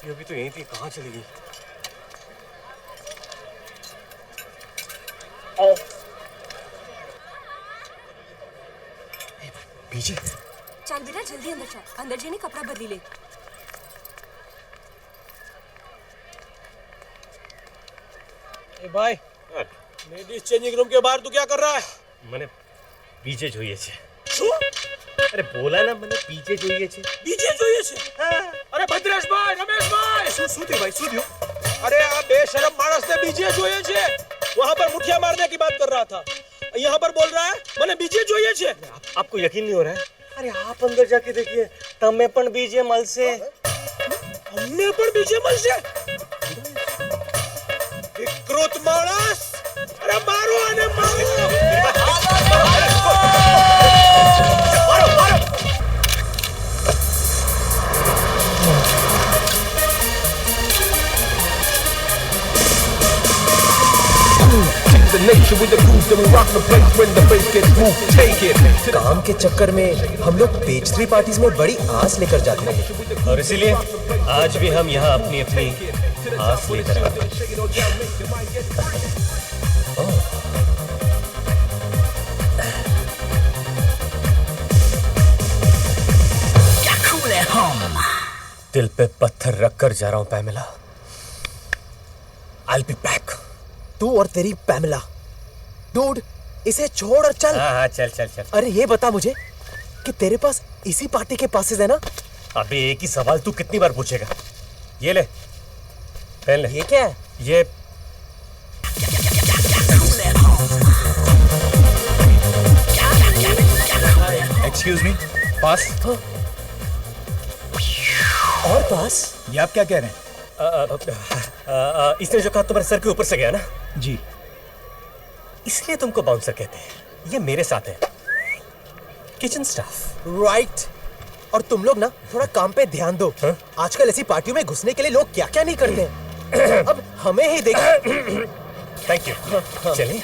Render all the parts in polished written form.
ये अभी तो यहीं थी, कहाँ चली गई? पीछे चल बेटा जल्दी अंदर चल, अंदर जाने कपड़ा बदली ले। भाई लेडीज चेंजिंग रूम के बाहर तू क्या कर रहा है? मैंने पीछे જોઈએ છે। શું? अरे बोला ना मैंने पीछे જોઈએ છે। पीछे જોઈએ છે? अरे भद्रेश भाई, रमेश भाई, શું થયું ભાઈ, શું થયું? अरे આ बेशरम मानस ने पीछे જોઈએ છે। वहाँ पर मुठिया मारने की बात कर रहा था, यहाँ पर बोल रहा है मैंने पीछे જોઈએ છે। आपको यकीन नहीं हो रहा है? अरे आप अंदर जाके देखिए, तमे पण बीजे મળશે। हमने पण बीजे મળશે? विकृत मानस, अरे मारो आने मारो। The nation with the groove that we rock the place when the bass gets moved. Take it. काम के चक्कर में हम लोग पेस्ट्री पार्टीज में बड़ी आस लेकर जाते हैं और इसीलिए आज भी हम यहाँ अपनी अपनी आस लेकर आते हैं। दिल पे पत्थर रखकर जा रहा हूँ पैमिला। I'll be back. तू और तेरी पैमिला। डूड, इसे छोड़ और चल। हाँ चल चल चल। अरे ये बता मुझे कि तेरे पास इसी पार्टी के पासेस है ना? अबे एक ही सवाल तू कितनी बार पूछेगा? ये ले, पहन ले। ये क्या है? ये एक्सक्यूज मी, पास। और पास? ये आप क्या कह रहे हैं? इसने जो कहा तुम्हारे सर के ऊपर से गया ना, जी। इसलिए तुमको बाउंसर कहते हैं। ये मेरे साथ है, किचन स्टाफ। राइट। और तुम लोग ना थोड़ा काम पे ध्यान दो। आजकल ऐसी पार्टियों में घुसने के लिए लोग क्या क्या नहीं करते हैं। अब हमें ही देख। Thank you. चलिए।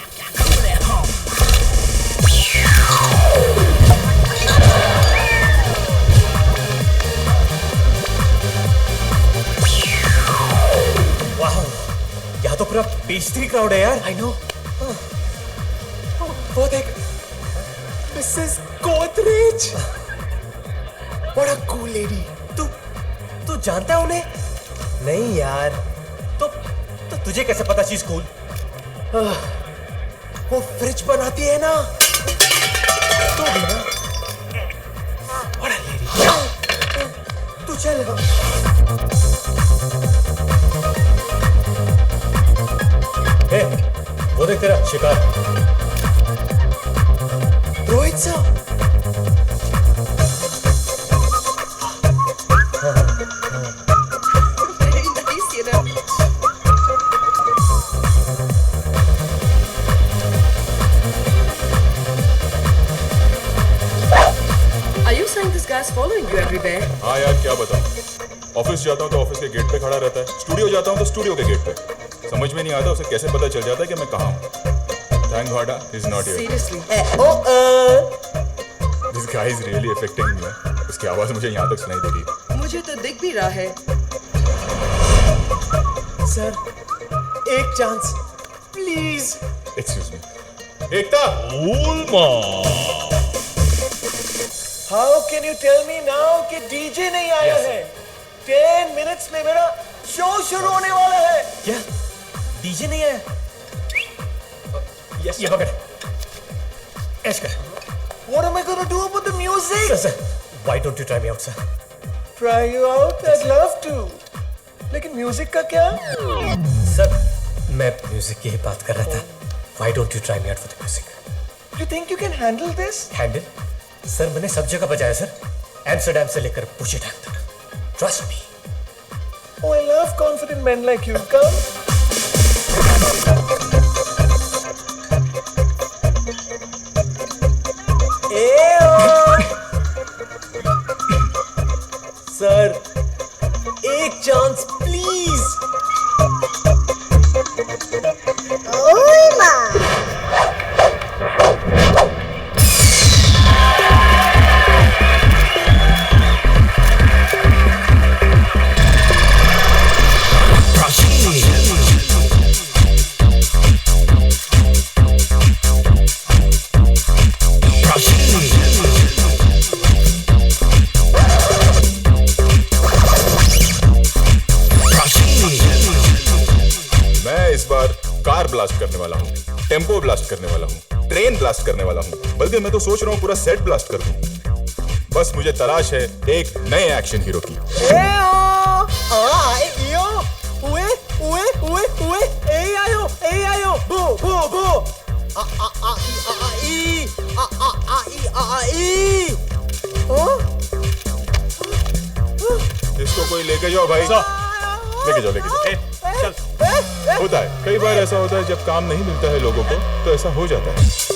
वाह, यहाँ तो पूरा पेस्ट्री क्राउड है यार। I know. वो देख, Mrs Godrej. What a cool lady. तू जानता है उन्हें? नहीं यार। तो तुझे कैसे पता चीज कूल? वो फ्रिज बनाती है ना, तो भी ना। What a lady. तू चल। हे, वो देख तेरा शिकार। रोहित साहब। Are you saying this guy's following you everywhere? हाँ यार क्या बताऊँ, ऑफिस जाता हूँ तो ऑफिस के गेट पे खड़ा रहता है, स्टूडियो जाता हूँ तो स्टूडियो के गेट पे। समझ में नहीं आता उसे कैसे पता चल जाता है कि मैं कहाँ हूँ। Thank God he's not here. Seriously? This guy is really affecting me. उसकी आवाज़ मुझे यहाँ तक सुनाई दे रही है। मुझे तो दिख भी रहा है। सर, एक chance please. Excuse me. Ekta. How can you tell me now कि डीजे नहीं आया है? 10 minutes में मेरा शो शुरू होने वाला है। क्या? डीजे नहीं आया? ये पकड़, ऐश कर। What am I gonna do about the music? Sir, why don't you try me out, sir? Try you out? I'd love to. लेकिन म्यूजिक का क्या? सर, मैं म्यूजिक की ही बात कर रहा था। Why don't you try me out for the music? You think you can handle this? Handle? Sir मैंने सब जगह बजाया सर, एम्स्टरडैम से लेकर पूछे टैंक तक। Trust me. Oh, I love confident men like you. Come. Sir, एक chance please. Car blast करने वाला हूँ, टेम्पो ब्लास्ट करने वाला हूँ, ट्रेन ब्लास्ट करने वाला हूँ, बल्कि मैं तो सोच रहा हूँ पूरा सेट ब्लास्ट कर दूँ। बस मुझे तलाश है एक नए एक्शन हीरो की। इसको कोई लेके जाओ भाई, लेके जाओ, लेके जाओ। चल। होता है, कई बार ऐसा होता है जब काम नहीं मिलता है लोगों को तो ऐसा हो जाता है।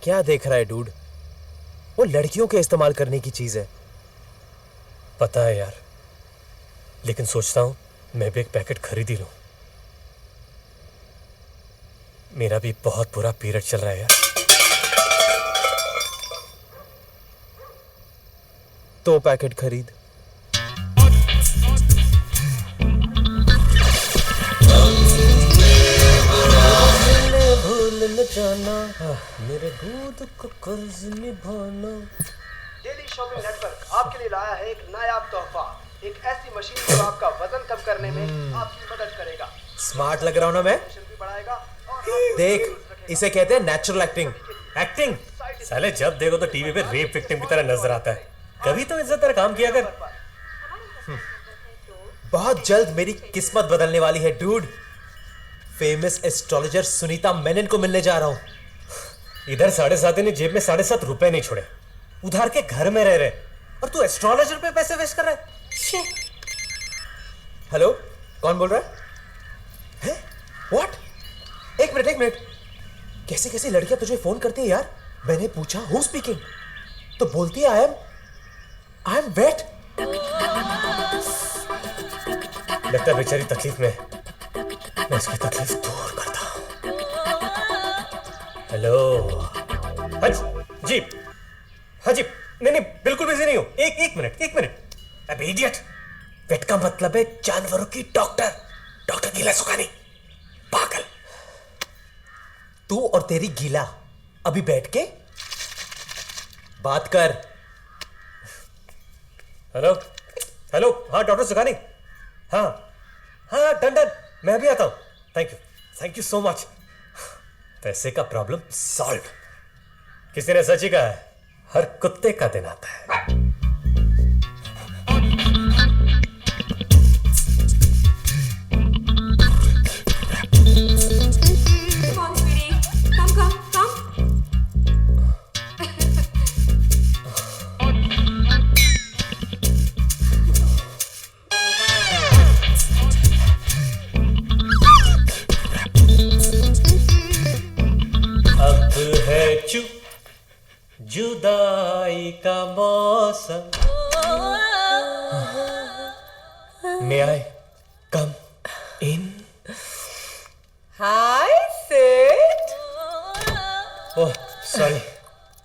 क्या देख रहा है डूड? वो लड़कियों के इस्तेमाल करने की चीज है। पता है यार, लेकिन सोचता हूं मैं भी एक पैकेट खरीद ही लूं। मेरा भी बहुत बुरा पीरियड चल रहा है यार। तो पैकेट खरीद। जाना मेरे दूध को कर्ज निभाना। डेली शॉपिंग नेटवर्क आपके लिए लाया है एक नायाब तोहफा, एक ऐसी मशीन जो आपका वजन कम करने में आपकी मदद करेगा। स्मार्ट लग रहा हूं ना मैं? भी बढ़ाएगा और देख, इसे कहते हैं नेचुरल एक्टिंग। एक्टिंग साले जब देखो तो टीवी पे रेप विक्टिम की तरह नजर आता है। कभी तो इज्जतदार काम किया कर। बहुत जल्द मेरी किस्मत बदलने वाली है dude. Famous astrologer Sunita Menon को मिलने जा रहा हूं। इधर 7.5 ने जेब में 7.5 रुपए नहीं छोड़े, उधार के घर में रह रहे, और तू एस्ट्रोलॉजर पे पैसे वेस्ट कर रहा है। हेलो, कौन बोल रहा है? व्हाट? एक मिनट, कैसे कैसे लड़कियां तुझे फोन करती है यार? मैंने पूछा हु स्पीकिंग, तो बोलती है आई एम वेट। लगता है बेचारी तकलीफ में, मैं इसकी तकलीफ दूर करता हूं। हेलो। जी, हाँ जी, नहीं बिल्कुल बिजी नहीं हूं। एक मिनट। अब इडियट, वेट का मतलब है जानवरों की डॉक्टर गीला सुखानी। पागल। तू और तेरी गीला अभी बैठ के बात कर। हेलो, हाँ डॉक्टर सुखानी, हाँ डन, मैं अभी आता हूं। Thank you so much. पैसे का प्रॉब्लम सॉल्व। किसी ने सच ही कहा है, हर कुत्ते का दिन आता है। जुदाई का मौसम। May I come in? Hi, Sid. Oh sorry,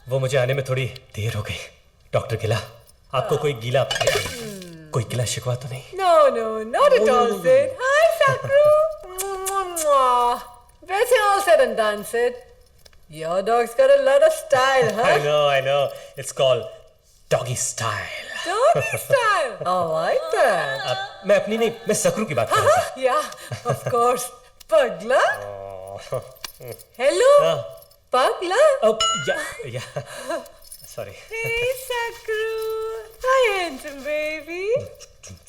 वो मुझे आने में थोड़ी देर हो गई। डॉक्टर गिला, आपको कोई गिला शिकवा तो नहीं? No, not at all, Sid. Hi, Sakru. Where's all said and done, Sid? Your dog's got a lot of style, huh? I know. It's called doggy style. Doggy style. I like that. मैं सकरू की बात कर रहा था। Yeah, of course. Pagla. Hello. Pagla. Oh, yeah. Sorry. Hey, Sakru. Hi, handsome baby.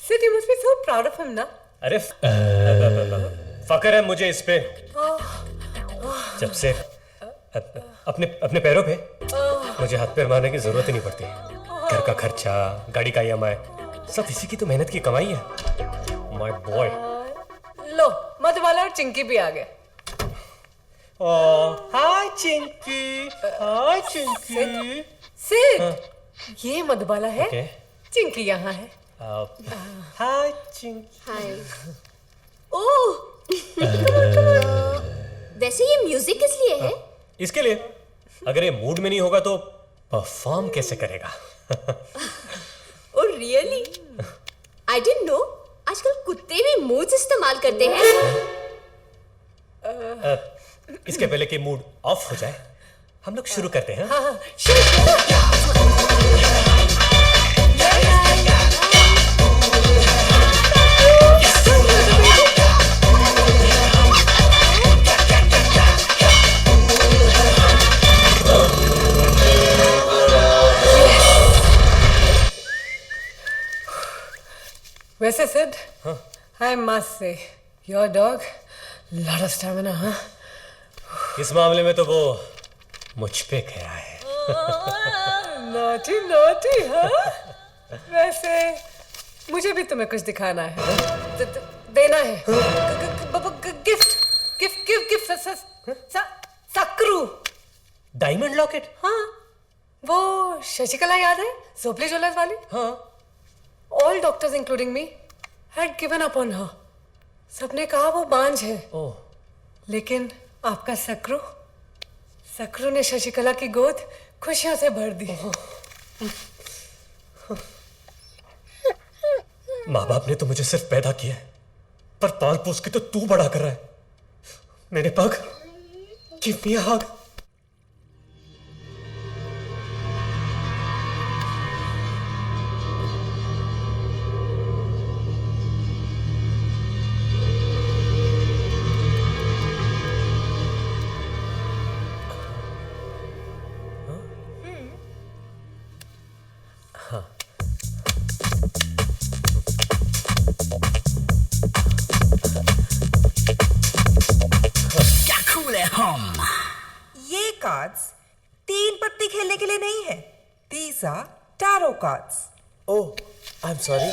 Sid, you must be so proud of him, na? अरे फकर है मुझे इस पे। जब से अपने अपने पैरों पे मुझे हाथ पैर मारने की जरूरत ही नहीं पड़ती। घर का खर्चा, गाड़ी का EMI, सब इसी की तो मेहनत की कमाई है। My boy. लो, मधुबाला और चिंकी भी आ गए। हाय चिंकी। हाय चिंकी। सिड, ये मधुबाला है, ओके। चिंकी यहाँ है। हाय चिंकी। हाय। ओह वैसे ये म्यूजिक किस लिए है? इसके लिए, अगर ये मूड में नहीं होगा तो परफॉर्म कैसे करेगा? Oh really? I didn't know आजकल कुत्ते भी मूड्स इस्तेमाल करते हैं। इसके पहले कि मूड ऑफ हो जाए, हम लोग शुरू करते हैं। हाँ, वैसे Sid, I must say your dog lot of stamina. हाँ, इस मामले में तो वो मुझ पे गया है। Naughty naughty. हाँ, वैसे मुझे भी तुम्हें कुछ दिखाना है, देना है। Gift gift gift gift. Sakru. Diamond locket? हाँ, वो शशिकला याद है, सोपली ज्वेलर्स वाली? हाँ। All doctors, including me, had given up on her. सबने कहा वो बांझ है। ओह। लेकिन आपका सक्रू ने शशिकला की गोद खुशियों से भर दी। माँ बाप ने तो मुझे सिर्फ पैदा किया है, पर पाल पोस के तो तू बड़ा कर रहा है। मेरे पग, गिव मी अ हग। ये कार्ड्स 3 पत्ती खेलने के लिए नहीं है। These are tarot cards. Oh, I am sorry.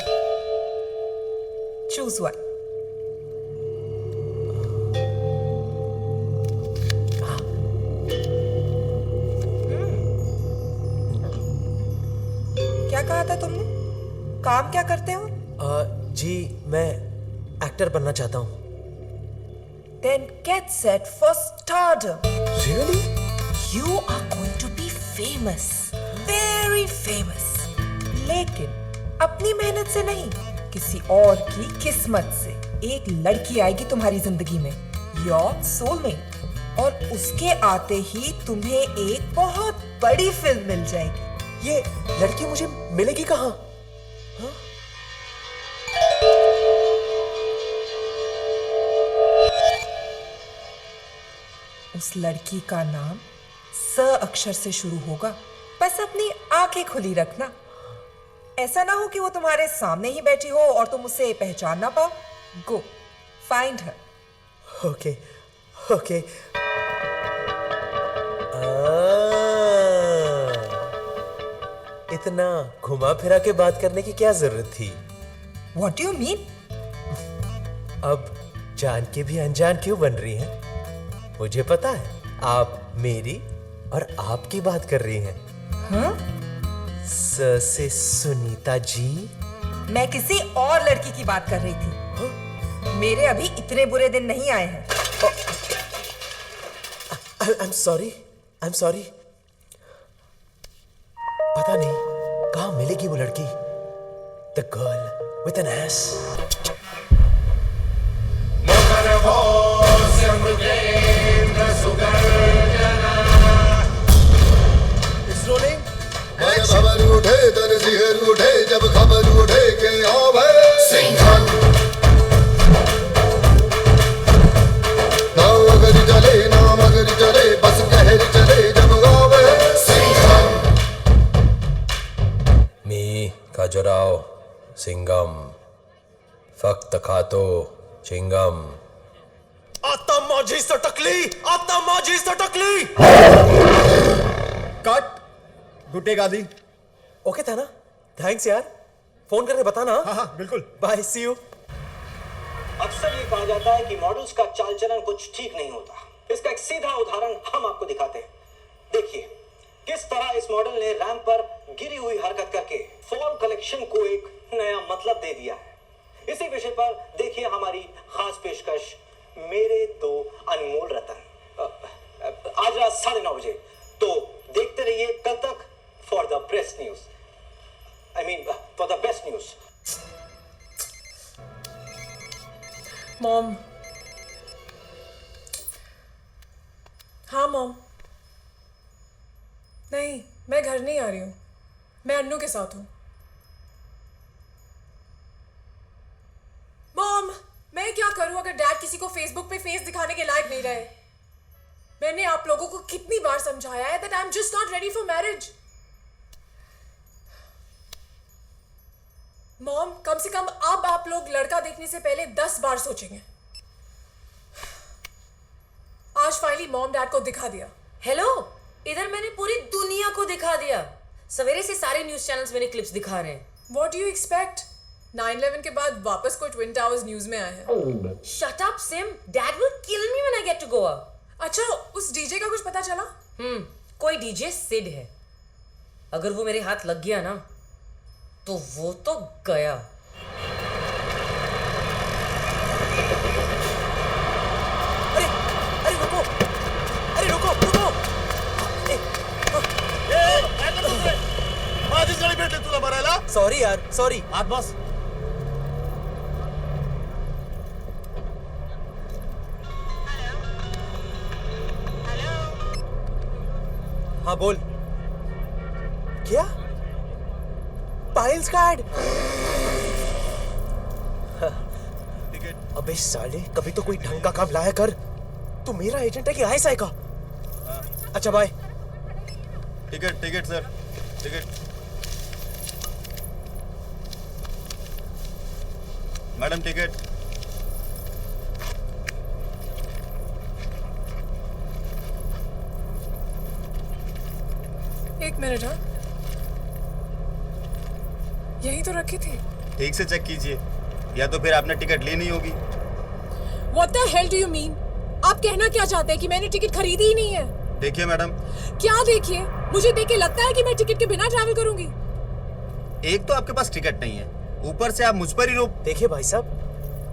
Choose one. क्या कहा था तुमने? काम क्या करते हो? जी, मैं एक्टर बनना चाहता हूँ। Then get set for stardom. Really? You are going to be famous. Very famous. लेकिन अपनी मेहनत से नहीं, किसी और की किस्मत से एक लड़की आएगी तुम्हारी जिंदगी में, Your soulmate. और उसके आते ही तुम्हें एक बहुत बड़ी फिल्म मिल जाएगी। ये लड़की मुझे मिलेगी कहाँ? उस लड़की का नाम स अक्षर से शुरू होगा। बस अपनी आंखें खुली रखना। ऐसा ना हो कि वो तुम्हारे सामने ही बैठी हो और तुम उसे पहचान ना पाओ। Go find her. Okay okay. इतना घुमा फिरा के बात करने की क्या जरूरत थी? What do you mean? अब जान के भी अनजान क्यों बन रही हैं? मुझे पता है आप मेरी और आपकी बात कर रही हैं। हाँ? स से सुनीता जी। मैं किसी और लड़की की बात कर रही थी। मेरे अभी इतने बुरे दिन नहीं आए हैं। I'm sorry, I'm sorry। पता नहीं कहाँ मिलेगी वो लड़की। The girl with an ass। It's rolling. खबर उठे तन सिहर उठे जब खबर उठे के आवे सिंघन ना मगर चले बस कहर चले जब आवे सिंघन मी खजुराहो सिंगम फक्त खातो चिंगम। आता माझी सटकली, आता माझी सटकली। कट। गुड्डे गादी। ओके था ना? थैंक्स यार, फोन करके बताना। हाँ बिल्कुल। Bye, see you. अक्सर ये कहा जाता है कि मॉडल्स का चाल चलन कुछ ठीक नहीं होता। इसका एक सीधा उदाहरण हम आपको दिखाते हैं। देखिए किस तरह इस मॉडल ने रैंप पर गिरी हुई हरकत करके फॉल कलेक्शन को एक नया मतलब दे दिया है। इसी विषय पर देखिए हमारी खास पेशकश, मेरे दो अनमोल रतन, आज रात 9:30 बजे। तो देखते रहिए कल तक for the best news, for the best news. Mom. हाँ मॉम। नहीं, मैं घर नहीं आ रही हूँ, मैं अन्नू के साथ हूँ। मॉम, मैं क्या करूँ अगर डैड किसी को फेसबुक पे फेस दिखाने के लायक नहीं रहे? मैंने आप लोगों को कितनी बार समझाया है that I'm just not ready for marriage। Mom, कम से कम अब आप लोग लड़का देखने से पहले 10 बार सोचेंगे। आज फाइनली मॉम डैड को दिखा दिया। हेलो, इधर मैंने पूरी दुनिया को दिखा दिया। सवेरे से सारे न्यूज चैनल्स मैंने क्लिप्स दिखा रहे हैं। What do you expect? 9/11 के बाद वापस कोई ट्विन टावर्स न्यूज में आए हैं। Shut up, Sim. Dad will kill me when I get to Goa. अच्छा, उस डीजे का कुछ पता चला? कोई डीजे सिड है। अगर वो मेरे हाथ लग गया ना, तो वो तो गया। अरे रुको, अरे रुको रुको। माझीच गाडी भेटली तुला भरायला? सॉरी यार, सॉरी। आत बस। हाँ बोल। क्या? पायल्स का एड? अबे साले, कभी तो कोई ढंग का काम लाया कर। तू मेरा एजेंट है कि आईएसआई का? अच्छा bye. Ticket ticket sir, ticket. Madam ticket. एक मिनट। हाँ, यही तो रखी थी। ठीक से चेक कीजिए, या तो फिर आपने टिकट ली नहीं होगी। What the hell do you mean? आप कहना क्या चाहते हैं कि मैंने टिकट खरीदी ही नहीं है? देखिए मैडम। क्या देखिए? मुझे देख के लगता है कि मैं टिकट के बिना ट्रैवल करूंगी। एक तो आपके पास टिकट नहीं है, ऊपर से आप मुझ पर ही रोक। देखिए भाई साहब,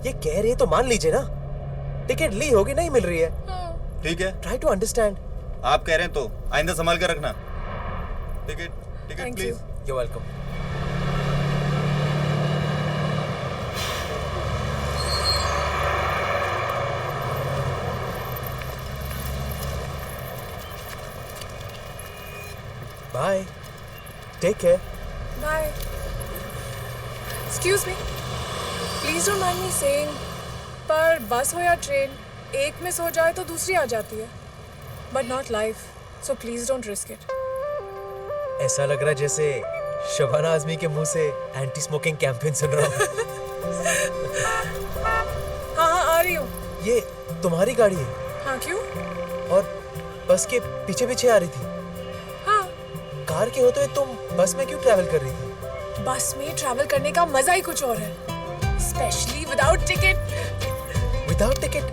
ये कह रहे हैं तो मान लीजिए ना। टिकट ली होगी, नहीं मिल रही है। ठीक है, ट्राई टू अंडरस्टैंड। आप कह रहे हैं तो आइंदा संभाल कर रखना। Ticket ticket please. You welcome. Bye, take care. Bye. Excuse me, please don't mind me saying, पर बस हो या ट्रेन, एक मिस हो जाए तो दूसरी आ जाती है, but not life, so please don't risk it. ऐसा लग रहा है जैसे शबाना आजमी के मुंह से एंटी स्मोकिंग कैंपेन सुन रहा हूँ। हाँ हाँ, आ रही हूँ। ये तुम्हारी गाड़ी है? हाँ, क्यों? और बस के पीछे पीछे आ रही थी? हाँ। कार के होते हुए तुम बस में क्यों ट्रैवल कर रही थी? बस में ट्रैवल करने का मजा ही कुछ और है, specially without ticket. Without ticket?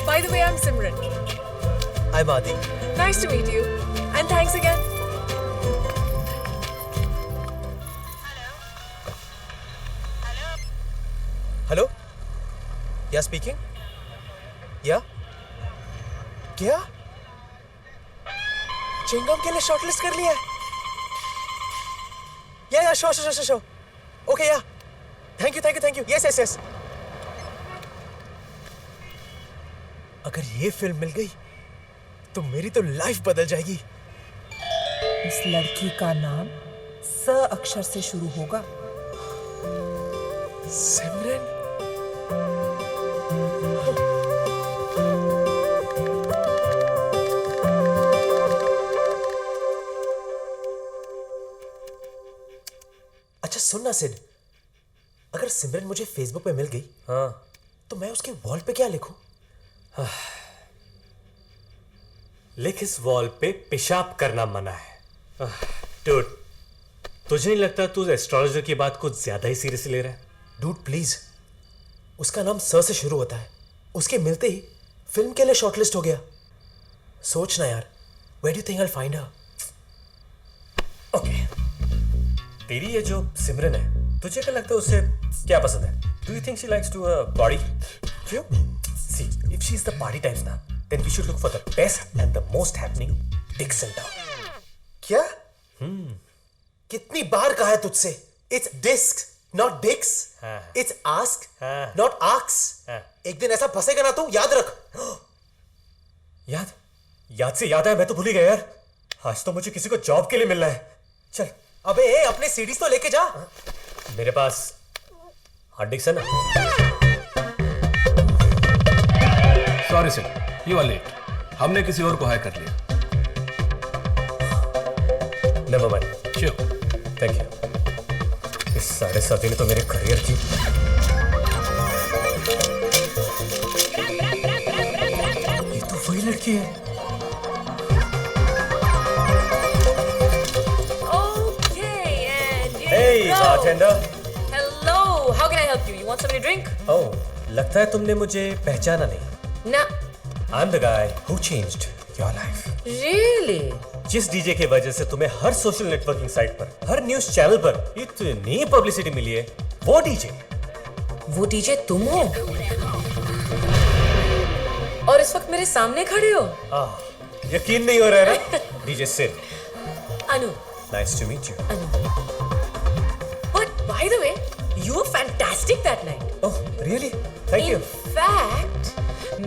By the way, I'm Simran. I'm Adi. Nice to meet you. And thanks again. Hello? या स्पीकिंग? या? क्या? चिंगम के लिए शॉर्टलिस्ट कर लिया है? या शो। ओके या। Thank you. यस। अगर ये फिल्म मिल गई तो मेरी तो लाइफ बदल जाएगी। उस लड़की का नाम स अक्षर से शुरू होगा। सिमरन। अच्छा सुनना सिड, अगर सिमरन मुझे फेसबुक पे मिल गई, हाँ, तो मैं उसके वॉल पे क्या लिखूं? लिख इस वॉल पे पेशाब करना मना है। डूड, तुझे नहीं लगता तू एस्ट्रोलॉजर की बात कुछ ज्यादा ही सीरियसली ले रहा है? डूड प्लीज, उसका नाम स से शुरू होता है, उसके मिलते ही फिल्म के लिए शॉर्टलिस्ट हो गया। सोचना यार, where do you think I will find her? Okay, तेरी ये जो सिमरन है, तुझे क्या लगता है उसे क्या पसंद है? Do you think she likes to body? क्यों? See, if she is the party types ना, then we should look for the best and the most happening dicks in town. क्या? कितनी बार कहा है तुझसे? It's disc not dicks, it's ask not aks. एक दिन ऐसा फंसेगा ना तू, याद रख। याद से याद है, मैं तो भूल ही गया यार। आज तो मुझे किसी को जॉब के लिए मिलना है। चल अबे अपने सीडीज तो लेके जा। मेरे पास हार्ड डिस्क है ना। Sorry sir, you are late. हमने किसी और को हायर कर लिया। Never mind. Sure, thank you. इस 7.5 ने तो मेरे करियर की। ये तो वही लड़की है। Hey, bartender. Hello. How can I help you? You want something to drink? Oh, लगता है तुमने मुझे पहचाना नहीं। ना। I'm the guy who changed your life. Really? जिस डीजे की वजह से तुम्हें हर सोशल नेटवर्किंग साइट पर, हर न्यूज चैनल पर इतनी पब्लिसिटी मिली है, वो डीजे तुम हो? और इस वक्त मेरे सामने खड़े हो? यकीन नहीं हो रहा है ना? DJ Sid. Anu. Nice to meet you. But by the way, you were fantastic that night. Oh, really? Thank you. In fact,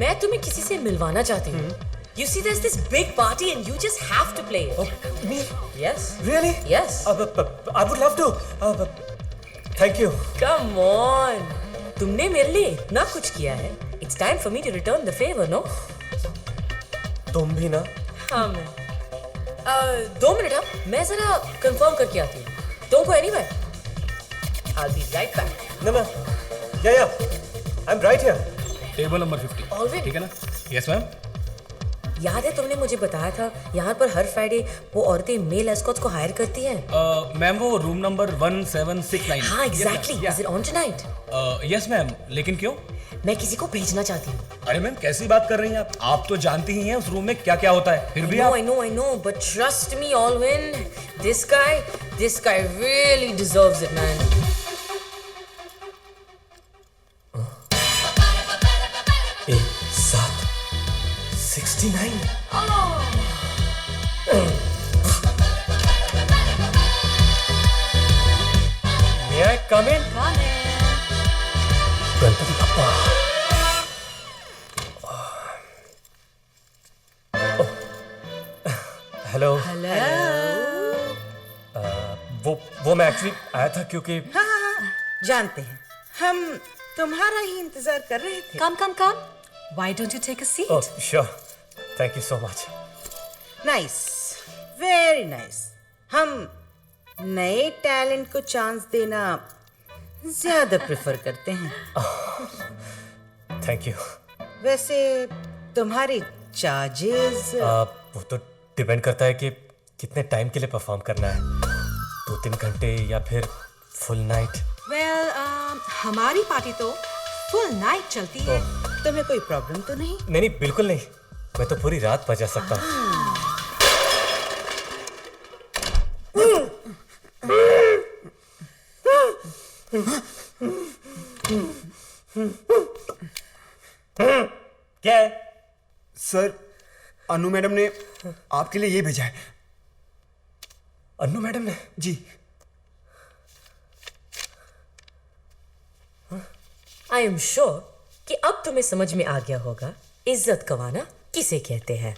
मैं तुम्हें किसी से मिलवाना चाहती हूँ. You see, there's this big party and you just have to play it. Oh, me? Yes. Really? Yes. I would love to. Thank you. Come on. तुमने मेरे लिए इतना कुछ किया है. It's time for me to return the favor, no? तुम भी ना? हाँ मैं. 2 मिनट हाँ, मैं जरा कंफर्म करके आती हूँ. Don't go anywhere. I'll be right back. No. Yeah. I'm right here. Table number 50. Already? ठीक है ना? Yes ma'am. याद है तुमने मुझे बताया था यहाँ पर हर फ्राइडे वो औरतें मेल एस्कॉट्स को हायर करती हैं? मैम वो रूम नंबर 1769. हाँ exactly. Is it on tonight? Yes ma'am, लेकिन क्यों? मैं किसी को भेजना चाहती हूँ. अरे मैम कैसी बात कर रही हैं आप? आप तो जानती ही हैं उस रूम में क्या क्या होता है. फिर भी आप. I know, but trust me, Alvin. This guy really deserves it, man. एक 769. May I come in? Ganpati Bappa. Hello. वो मैं एक्चुअली आया था क्योंकि हाँ, जानते हैं हम तुम्हारा ही इंतजार कर रहे थे. Come. Why don't you take a seat? Oh, sure. Thank you so much. Nice, very nice. हम नए टैलेंट को चांस देना ज्यादा प्रेफर करते हैं. Thank you. वैसे तुम्हारे चार्जेस? वो तो डिपेंड करता है कि कितने टाइम के लिए परफॉर्म करना है. 2-3 घंटे या फिर फुल नाइट. Well, हमारी पार्टी तो फुल नाइट चलती है. तुम्हें कोई प्रॉब्लम तो नहीं? नहीं बिल्कुल नहीं. मैं तो पूरी रात बजा सकता हूँ. क्या है? सर, अनु मैडम ने आपके लिए ये भेजा है. अनु मैडम ने? जी. I am sure कि अब तुम्हें समझ में आ गया होगा इज्जत गंवाना किसे कहते हैं.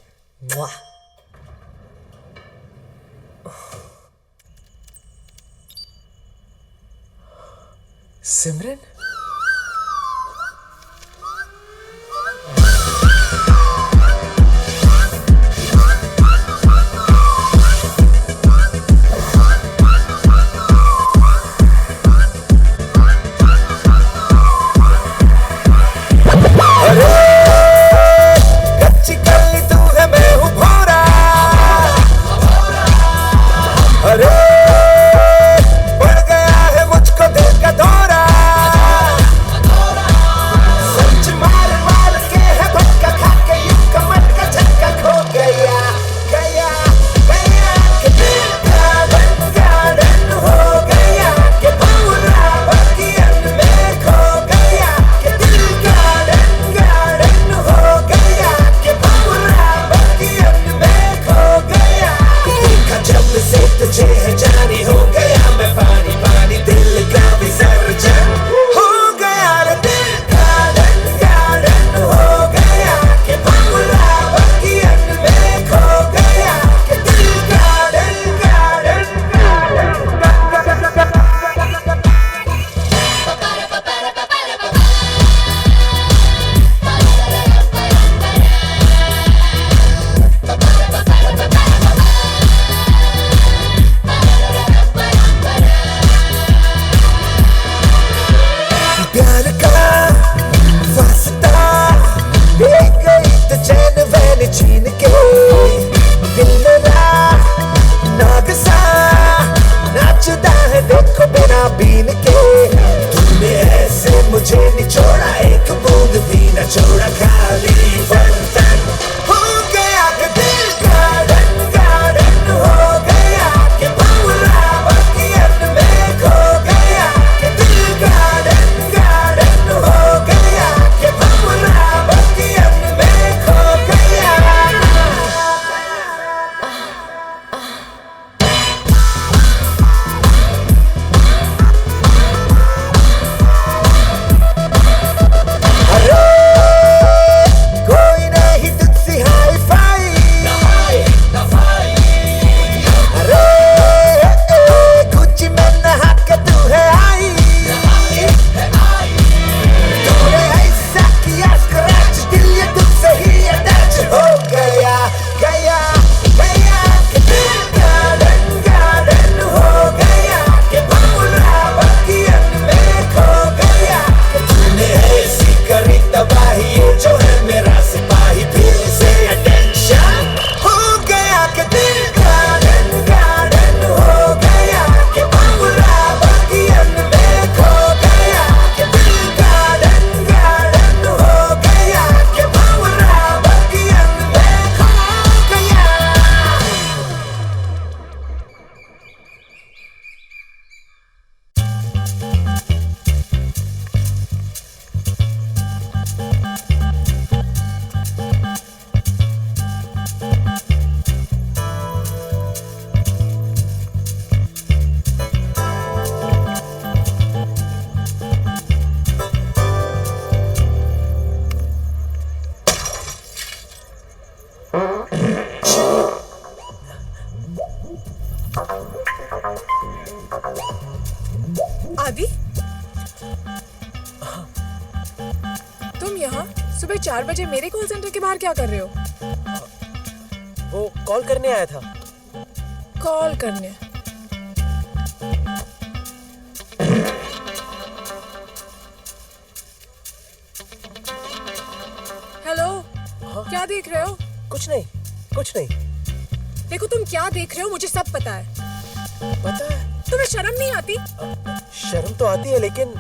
सिमरन? छीन के दिल मेरा नाग सा नाचता है देखो बिना बीन के। तुमने ऐसे मुझे निचोड़ा एक बूंद भी न छोड़ा खाली बर्तन हो गया कि दिल गार्डन गार्डन हो गया कि भंवरा बगियन में खो गया कि दिल गार्डन गार्डन हो गया कि भंवरा बगियन में खो गया। आदि, तुम यहाँ सुबह 4 बजे मेरे कॉल सेंटर के बाहर क्या कर रहे हो? वो कॉल करने आया था। कॉल करने? हेलो, क्या देख रहे हो? कुछ नहीं, कुछ नहीं। देखो तुम क्या देख रहे हो मुझे सब पता है। पता है? तुम्हें शर्म नहीं आती? शर्म तो आती है लेकिन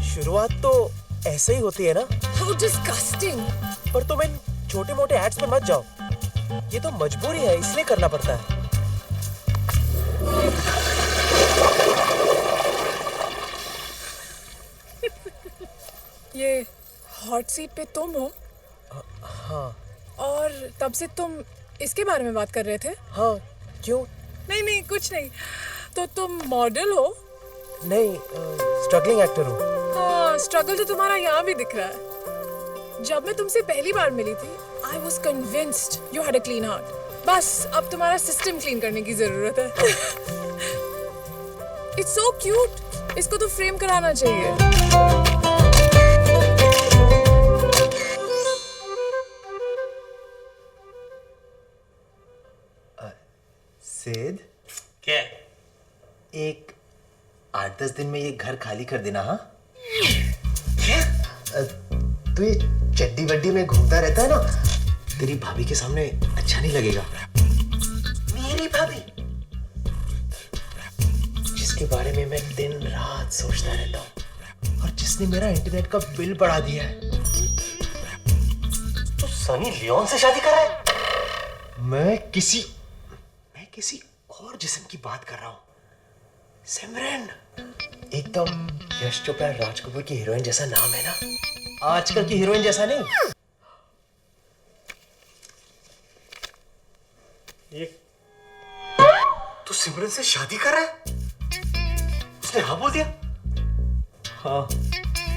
शुरुआत तो ऐसे ही होती है ना। How disgusting! पर तुम इन छोटे मोटे एड्स पे मत जाओ, ये तो मजबूरी है इसलिए करना पड़ता है। ये हॉट सीट पे तुम हो? हाँ। और तब से तुम इसके बारे में बात कर रहे थे? हाँ, क्यों? नहीं नहीं कुछ नहीं। तो तुम मॉडल हो? नहीं, स्ट्रगलिंग एक्टर हूँ। हाँ, स्ट्रगल तो तुम्हारा यहाँ भी दिख रहा है। जब मैं तुमसे पहली बार मिली थी, I was convinced you had a clean heart. बस अब तुम्हारा सिस्टम क्लीन करने की जरूरत है। It's so cute. इसको तो फ्रेम कराना चाहिए। सिद, क्या? एक 8-10 दिन में ये घर खाली कर देना। हाँ, तू ये चड्डी वड्डी में घूमता रहता है ना, तेरी भाभी के सामने अच्छा नहीं लगेगा। मेरी भाभी जिसके बारे में मैं दिन रात सोचता रहता हूँ और जिसने मेरा इंटरनेट का बिल बढ़ा दिया है। तो सनी लियोन से शादी कर रहा है? मैं किसी और जिस्म की बात कर रहा हूँ। सिमरन, एकदम यश चोपड़ा राज कपूर की हीरोइन जैसा नाम है ना, आजकल की हीरोइन जैसा नहीं। ये तू सिमरन से शादी कर रहा है? उसने हाँ बोल दिया? हाँ,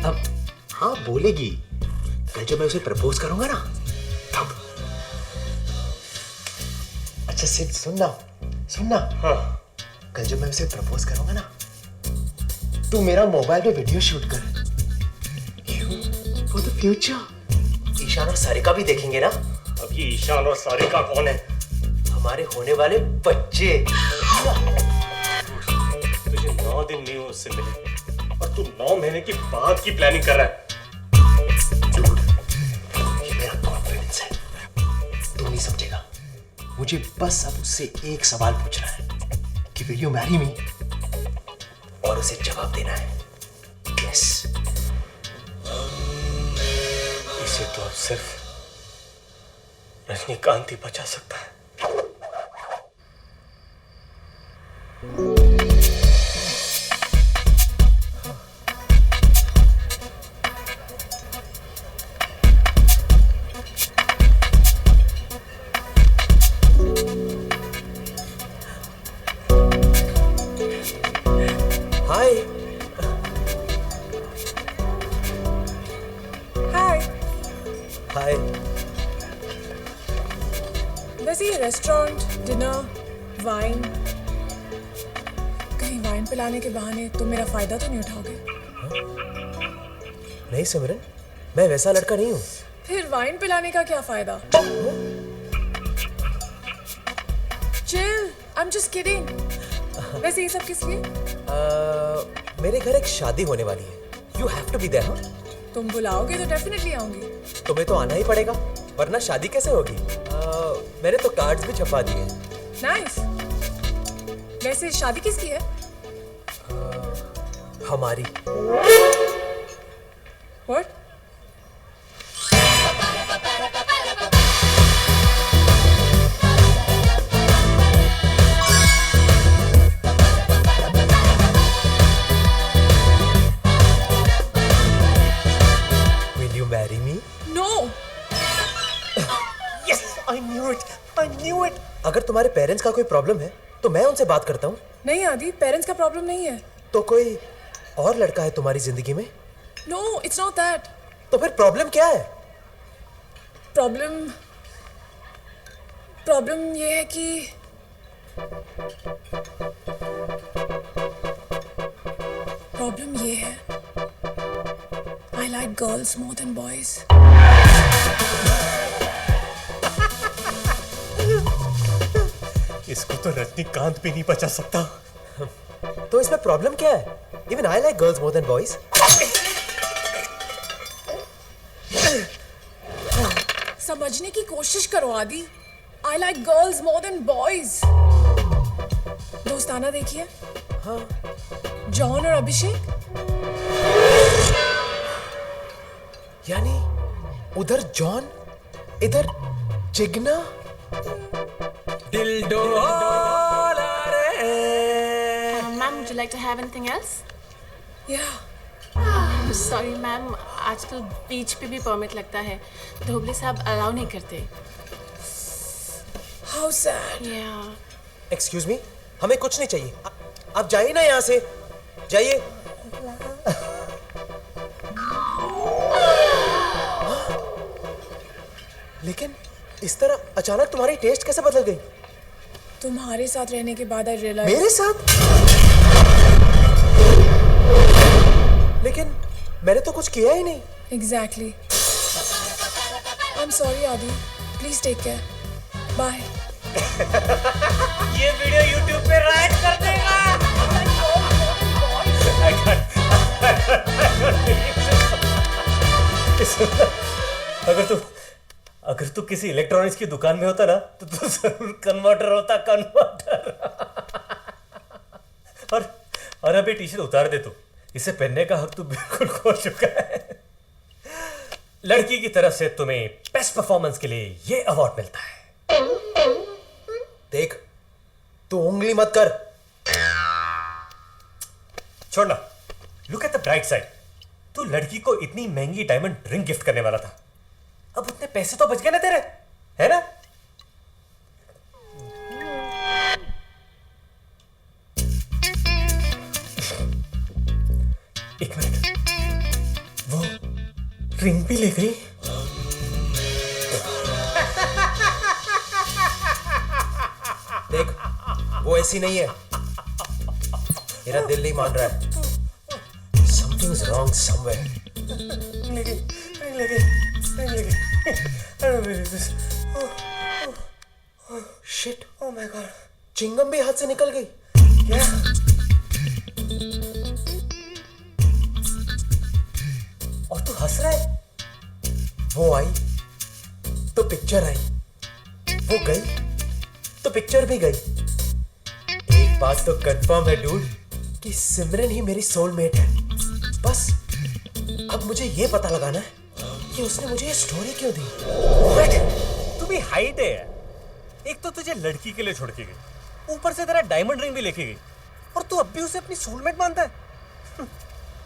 अब हाँ बोलेगी। कल जब मैं उसे प्रपोज करूंगा ना तब। अच्छा सिद्ध, सुनना। हाँ। कल जब मैं उसे प्रपोज करूंगा ना, तू मेरा मोबाइल पे वीडियो शूट कर। क्यों? For the future. ईशान और सारिका भी देखेंगे ना। अब ये ईशान और सारिका कौन है? हमारे होने वाले बच्चे। तुझे 9 दिन नहीं हुए उससे मिले और तू 9 महीने की बाद की प्लानिंग कर रहा है। ये मेरा कॉन्फिडेंस है। मुझे बस अब उससे एक सवाल पूछना है कि विल यू मैरी मी, और उसे जवाब देना है यस। इसे तो अब सिर्फ रजनीकांत ही बचा सकता है। हाय हाय। हाय। वैसे ये रेस्टोरेंट, डिनर, वाइन, कहीं वाइन पिलाने के बहाने तुम मेरा फायदा तो नहीं उठाओगे? नहीं सिमरन, मैं वैसा लड़का नहीं हूँ। फिर वाइन पिलाने का क्या फायदा? Chill, I am just kidding. वैसे ये सब किस लिए? मेरे घर एक शादी होने वाली है। You have to be there. तुम बुलाओगे तो डेफिनेटली आऊंगी। तुम्हें तो आना ही पड़ेगा, वरना शादी कैसे होगी? मैंने तो कार्ड्स भी छपवा दिए। नाइस। वैसे शादी किसकी है? हमारी। What? Will you marry me? No. Yes, I knew it. I knew it. अगर तुम्हारे पेरेंट्स का कोई प्रॉब्लम है तो मैं उनसे बात करता हूँ। नहीं आदि, पेरेंट्स का प्रॉब्लम नहीं है। तो कोई और लड़का है तुम्हारी जिंदगी में? No, it's not that. तो फिर प्रॉब्लम क्या है? प्रॉब्लम ये है कि प्रॉब्लम ये है I like girls more than boys. इसको तो रजनीकांत भी नहीं बचा सकता। तो इसमें प्रॉब्लम क्या है? Even I like girls more than boys. समझने की कोशिश करो आदि। I like girls more than boys. दोस्ताना देखिए। हाँ। जॉन और अभिषेक। यानी उधर जॉन, इधर Jigna. Dildo ma'am, would you like to have anything else? Yeah. Sorry ma'am, आजकल बीच पे भी परमिट लगता है, धोबले साहब अलाउ नहीं करते। How sad. Yeah. Excuse me, हमें कुछ नहीं चाहिए। आप जाइए ना यहाँ से, जाइए। लेकिन इस तरह अचानक तुम्हारी टेस्ट कैसे बदल गई? तुम्हारे साथ रहने के बाद I realized. मेरे साथ? लेकिन मैंने तो कुछ किया ही नहीं। Exactly. I'm sorry आदि. Please take care. Bye. ये वीडियो YouTube पे राइट कर देगा। अगर तू किसी इलेक्ट्रॉनिक्स की दुकान में होता ना तो तू जरूर कन्वर्टर होता, कन्वर्टर। और अभी टी शर्ट उतार दे तू, इसे पहनने का हक तू बिल्कुल खो चुका है। लड़की की तरफ से तुम्हें बेस्ट परफॉर्मेंस के लिए ये अवार्ड मिलता है। देख, तू उंगली मत कर। छोड़ना। Look at the bright side. तू लड़की को इतनी महंगी डायमंड रिंग गिफ्ट करने वाला था, अब उतने पैसे तो बच गए ना तेरे, है ना? एक मिनट, वो रिंग भी ले गई। देख, वो ऐसी नहीं है। मेरा दिल नहीं मान रहा है। Something's wrong somewhere. I don't believe this. Shit. Oh my god. Chingam भी हाथ से निकल गई। क्या? और तू हंस रहा है? वो आई तो पिक्चर आई, वो गई तो पिक्चर भी गई। एक बात तो कंफर्म है डूड कि सिमरन ही मेरी सोलमेट है। बस अब मुझे ये पता लगाना है कि उसने मुझे ये स्टोरी क्यों दी। तू भी हाइट है। एक तो तुझे लड़की के लिए छोड़ के गई, ऊपर से तेरा डायमंड रिंग भी लेके गई, और तू अब भी उसे अपनी सोलमेट मानता है।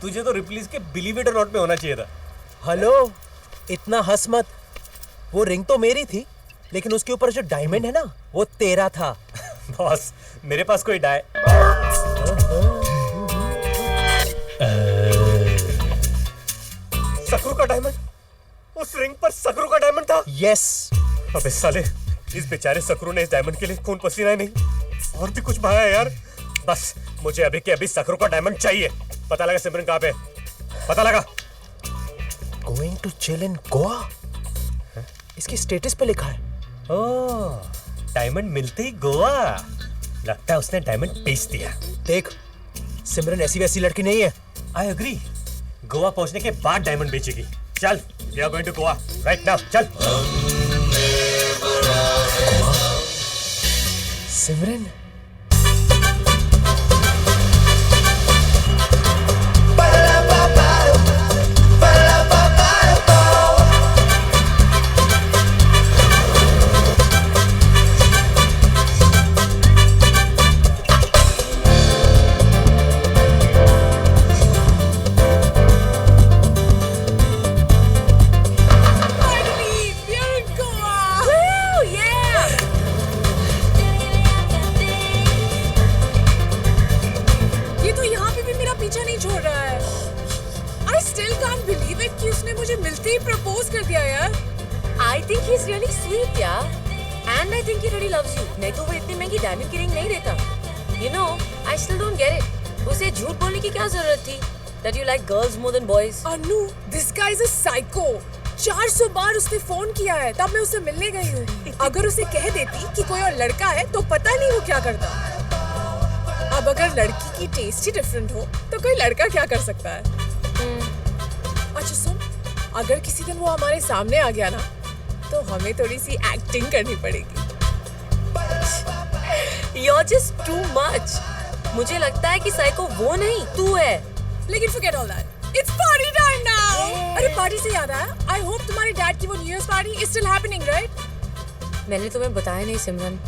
तुझे तो रिप्लीज के बिलीव इट और नॉट में होना चाहिए था। हेलो, इतना हंस मत। वो रिंग तो मेरी थी, लेकिन उसके ऊपर जो डायमंड है ना, वो तेरा था। बॉस, मेरे पास कोई डाय सकरू का डायमंड? उस रिंग पर सकरू का डायमंड था? यस। अबे साले, इस बेचारे सकरू ने इस डायमंड के लिए खून पसीना ही नहीं और भी कुछ बहाया है यार। बस मुझे अभी के अभी सकरू का डायमंड चाहिए। पता लगा सिमरन कहाँ पे, पता लगा। Going to chill in Goa, इसकी स्टेटस पे लिखा है। ओह, डायमंड मिलते ही गोवा। लगता है उसने डायमंड बेच दिया। देख, सिमरन ऐसी वैसी लड़की नहीं है। I agree. गोवा पहुंचने के बाद डायमंड बेचेगी। चल, we are going to Goa right now. चल। Simran, girls more than boys. Anu, this guy is a psycho. 400 बार उसने फोन किया है, तब मैं उसे मिलने गई हूँ। अगर उसे कह देती कि कोई और लड़का है तो पता नहीं वो क्या करता। अब अगर लड़की की टेस्ट ही डिफरेंट हो तो कोई लड़का क्या कर सकता है? अच्छा सुन, अगर किसी दिन वो हमारे सामने आ गया ना, तो हमें थोड़ी सी एक्टिंग करनी पड़ेगी। You're just too much. मुझे लगता है कि साइको वो नहीं, तू है। लेकिन forget all that. It's party time now. अरे पार्टी से याद आया, I hope तुम्हारे डैड की वो new year party is still happening, right? मैंने तुम्हें बताया नहीं सिमरन,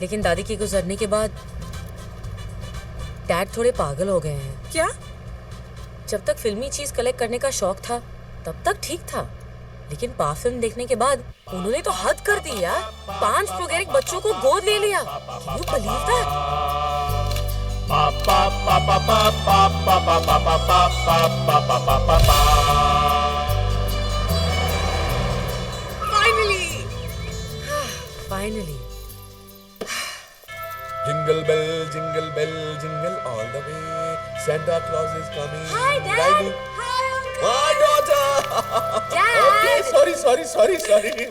लेकिन दादी के गुजरने के बाद डैड थोड़े पागल हो गए हैं। क्या? जब तक फिल्मी चीज कलेक्ट करने का शौक था तब तक ठीक था, लेकिन पा फिल्म देखने के बाद उन्होंने तो हद कर दी यार। 5 प्रोगेरिक बच्चों को गोद ले लिया। Can you believe that? Finally. Jingle bell, jingle bell, jingle all the way. Santa Claus is coming. Hi, Dad. Riding. Hi, Uncle. My daughter. Dad. Okay, sorry,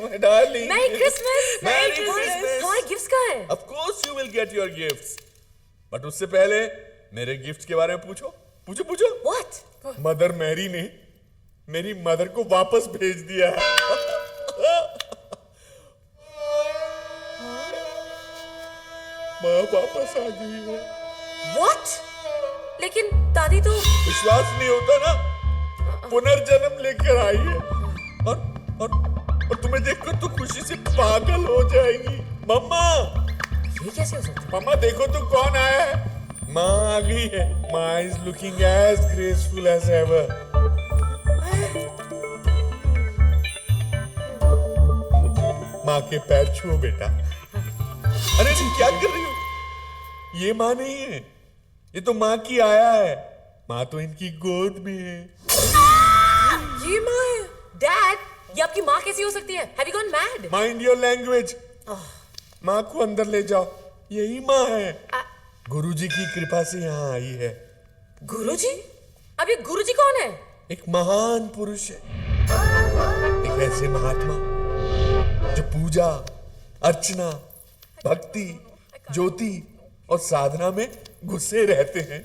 my darling. Merry Christmas. Merry Christmas. तुम्हारे gifts कहाँ हैं? Of course you will get your gifts. But उससे पहले मेरे gifts के बारे में पूछो। What? मदर मैरी ने मेरी मदर को वापस भेज दिया है। माँ वापस आ गई है। What? लेकिन दादी तो विश्वास नहीं होता ना, पुनर्जन्म लेकर आई है और तुम्हें देखकर तो खुशी से पागल हो जाएगी। मम्मा, ये कैसे हो सकता है? मम्मा देखो तो कौन आया है। माँ आ गई है। माँ is looking as graceful as ever. माँ के पैर छुओ बेटा। अरे तुम क्या कर रही हो? ये माँ नहीं है, ये तो माँ की आया है। माँ तो इनकी गोद में है। ये माँ है? डैड, ये आपकी माँ कैसी हो सकती है? Have you gone mad? Mind your language. माँ को अंदर ले जाओ, यही माँ है। गुरुजी की कृपा से यहाँ आई है। गुरुजी? अब ये गुरुजी कौन है? एक महान पुरुष है, एक ऐसे महात्मा जो पूजा, अर्चना, भक्ति, ज्योति और साधना में घुसे रहते हैं।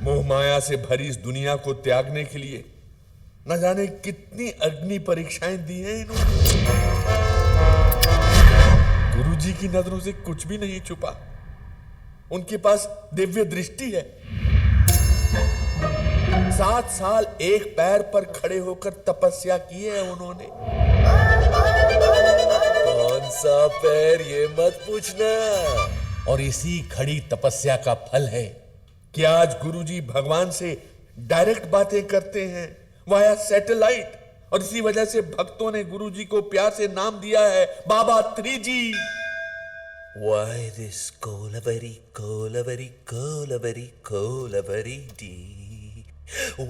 मोह माया से भरी इस दुनिया को त्यागने के लिए न जाने कितनी अग्नि परीक्षाएं दी हैं इन्होंने। गुरुजी की नजरों से कुछ भी नहीं छुपा। उनके पास दिव्य दृष्टि है। 7 साल एक पैर पर खड़े होकर तपस्या की है उन्होंने। कौन सा पैर ये मत पूछना। और इसी खड़ी तपस्या का फल है कि आज गुरुजी भगवान से डायरेक्ट बातें करते हैं वाया सैटेलाइट। और इसी वजह से भक्तों ने गुरुजी को प्यार से नाम दिया है बाबा 3G। Why this Kolaveri, Kolaveri, Kolaveri, Kolaveri D?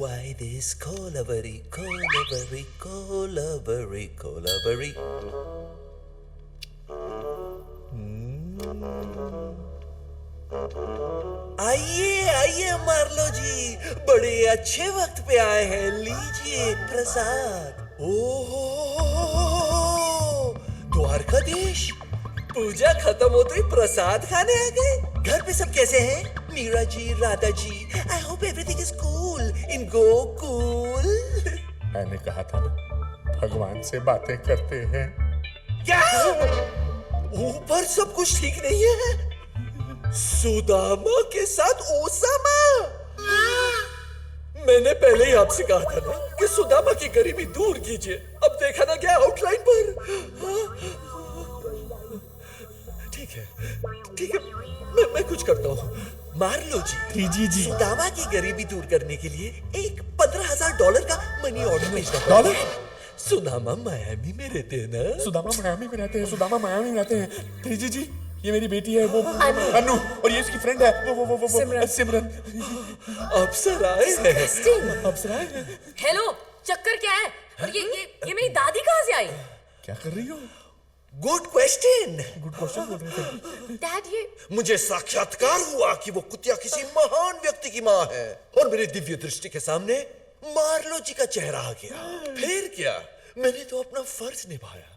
Why this Kolaveri, Kolaveri, Kolaveri, Kolaveri? आइए आइए मार्लो जी, बड़े अच्छे वक्त पे आए हैं, लीजिए प्रसाद। ओहो, द्वारकाधीश, पूजा खत्म होते ही प्रसाद खाने आ गए। घर पे सब कैसे हैं? Meera ji, Radha ji, I hope everything is cool in Gokul. मैंने कहा था ना, भगवान से बातें करते हैं। क्या ऊपर सब कुछ ठीक नहीं है? सुदामा के साथ ओसामा? मैंने पहले ही आपसे कहा था ना कि सुदामा की गरीबी दूर कीजिए। अब देखा ना क्या आउटलाइन पर। ठीक है, मैं कुछ करता हूँ। मार्लो जी, जी सुदामा की गरीबी दूर करने के लिए एक $15,000 का मनी ऑर्डर भेजना। डॉलर? सुदामा मायामी में रहते हैं ना? सुदामा मायामी में रहते हैं, सुदामा मायामी में रहते हैं। 3G जी, ये मेरी बेटी है, वो अनु, और ये इसकी फ्रेंड है, वो सिमरन। अप्सराएं हैं। अप्सराएं हैं। हेलो, चक्कर क्या है? और ये मेरी दादी कहाँ से आई? क्या कर रही हो? गुड क्वेश्चन बोल रहे थे। डैड, ये मुझे साक्षात्कार हुआ कि वो कुतिया किसी महान व्यक्ति की माँ है और मेरी दिव्य दृष्टि के सामने मार्लो जी का चेहरा आ गया। फिर क्या, मैंने तो अपना फर्ज निभाया,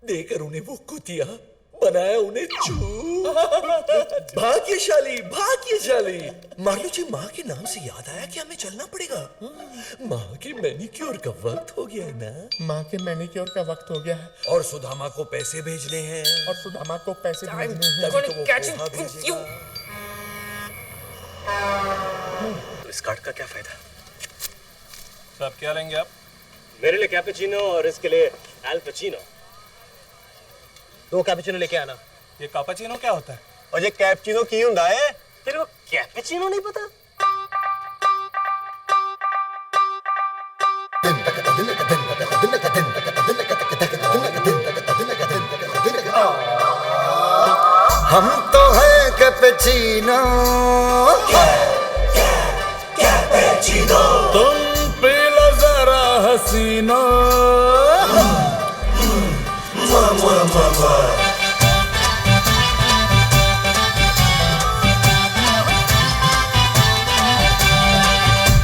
देकर उन्हें वो कुतिया बनाया, उन्हें भाग्यशाली। मार्लो जी, माँ के नाम से याद आया कि हमें चलना पड़ेगा। माँ के मैनिक्योर का वक्त हो गया है ना? माँ के मैनिक्योर का वक्त हो गया है। और सुदामा को पैसे भेजने हैं। तो इस कार्ड का क्या फायदा? साहब क्या लेंगे आप? मेरे लिए कैपेचिनो और इसके लिए एल पचीनो। 2 कैपेचिनो लेके आना। ये कैपेचिनो क्या होता है? और ये कैपेचिनो की हुंदा है? तेरे को कैपेचिनो नहीं पता? हम तो है कैपेचिनो, कैपेचिनो। तुम पी लो जरा हसीनो।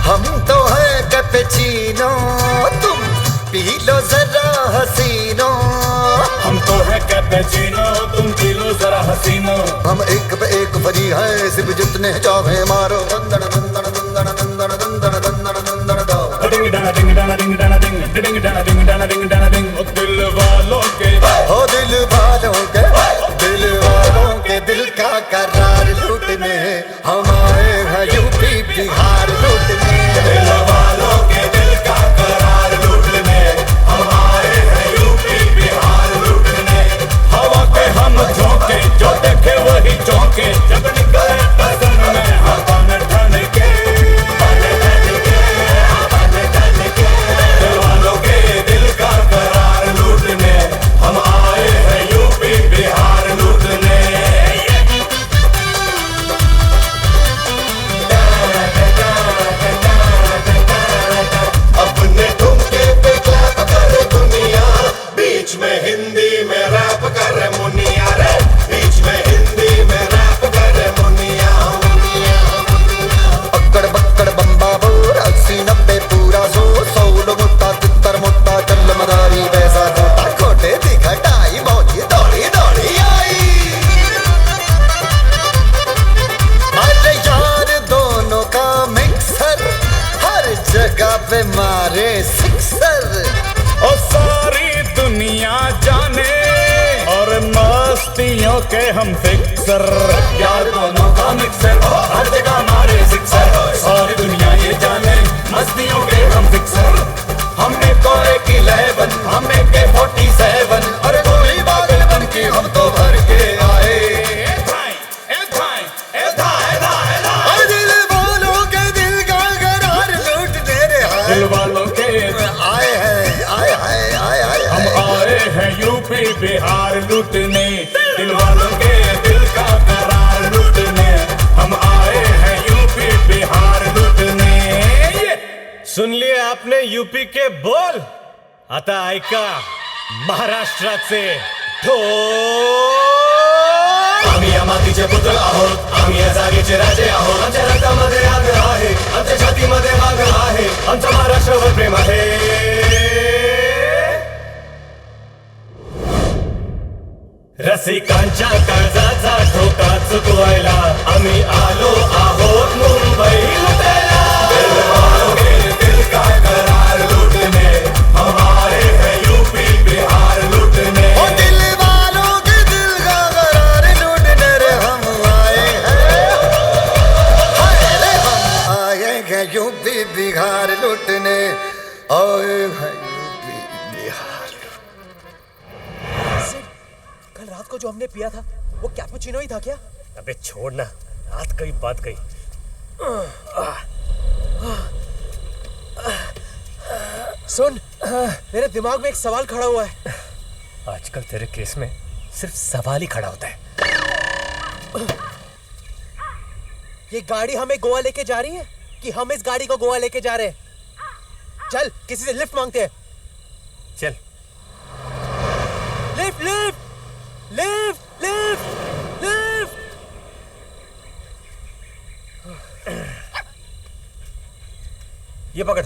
हम तो है कैपेचिनो, तुम पी लो जरा हसीनो। हम तो है कैपेचिनो, तुम पी लो जरा हसीनो। हम एक पे एक फरी है, सिर्फ जितने चाहे मारो। दंदन दंदन दंदन दंदन दंदन दंदन दंदन दो। डिंग डाना डिंग डाना डिंग डाना डिंग, डिंग डाना डिंग डाना डिंग डाना डिंग। ओ दिल वालों के, ओ दिल वालों के दिल का करार लूटने हम आए हैं यूपी बिहार लूटने। दिल वालों के दिल का करार लूटने हम आए हैं यूपी बिहार लूटने। हवा के हम झोंके, जो देखे वही चौंके। जब निकले पसंद में हवन ठन के, दिल वालों के दिल का करार लूटने हम आए हैं यूपी बिहार लूटने। अपने ठुमके पे क्लैप करे दुनिया, बीच में हिंदी में रैप करे मुनिया रे। बीच में हिंदी में रैप करे मुनिया। अक्कड़ बक्कड़ बम्बा बोर 80-90 पूरा 100 लोग मुत्ता तितर मुत्ता चल मदारी वैसा खोटा खोटे दिखटाई मौजी दौड़ी दौड़ी आई। अरे यार दोनों का मिक्सर हर जगह पे मारे सिक्सर। और सारी दुनिया जाने और मस्त मस्तियों के हम फिक्सर, यार दोनों का मिक्सर, हर जगह मारे सिक्सर, सारी दुनिया ये जाने मस्तियों के हम फिक्सर। हमने कोए की 11, हमने के 47, अरे कोई पागल बन के हम तो भर के आए। दिल वालों के दिल का करार लूट दे रे हाय, दिल वालों के आए हैं आए आए आए आए, हम आए हैं यूपी बिहार लूटने, दिल वालों के दिल का करार लूटने, हम आए हैं यूपी बिहार लूटने। सुन लिए आपने यूपी के बोल, आता ऐका महाराष्ट्राचे ढोल। आम्ही या मातीचे पुत्र आहोत, आम्ही या जागेचे राजे आहोत, आमच्या रक्तामध्ये आग आहे, आमच्या छातीमध्ये आग आहे, आमचं महाराष्ट्रावर प्रेम आहे। रसिकांच्या काळजाचा ठोका चुकवायला आम्ही आलो आहोत मुंबई लुटायला। दिल वालों के दिल का करार लूटने, हम आए हैं यूपी बिहार लूटने। ओ दिल वालों के दिल का करार लूटने रे हम आए हैं, हाय रे हम आए हैं यूपी बिहार लूटने, आए हैं यूपी बिहार। कल रात को जो हमने पिया था वो कैपुचिनो ही था क्या? अबे छोड़ ना, रात गई बात गई। सुन, मेरे दिमाग में एक सवाल खड़ा हुआ है। आजकल तेरे केस में सिर्फ सवाल ही खड़ा होता है। ये गाड़ी हमें गोवा लेके जा रही है कि हम इस गाड़ी को गोवा लेके जा रहे हैं? चल किसी से लिफ्ट मांगते हैं। चल। Lift lift lift lift lift. ये पकड़।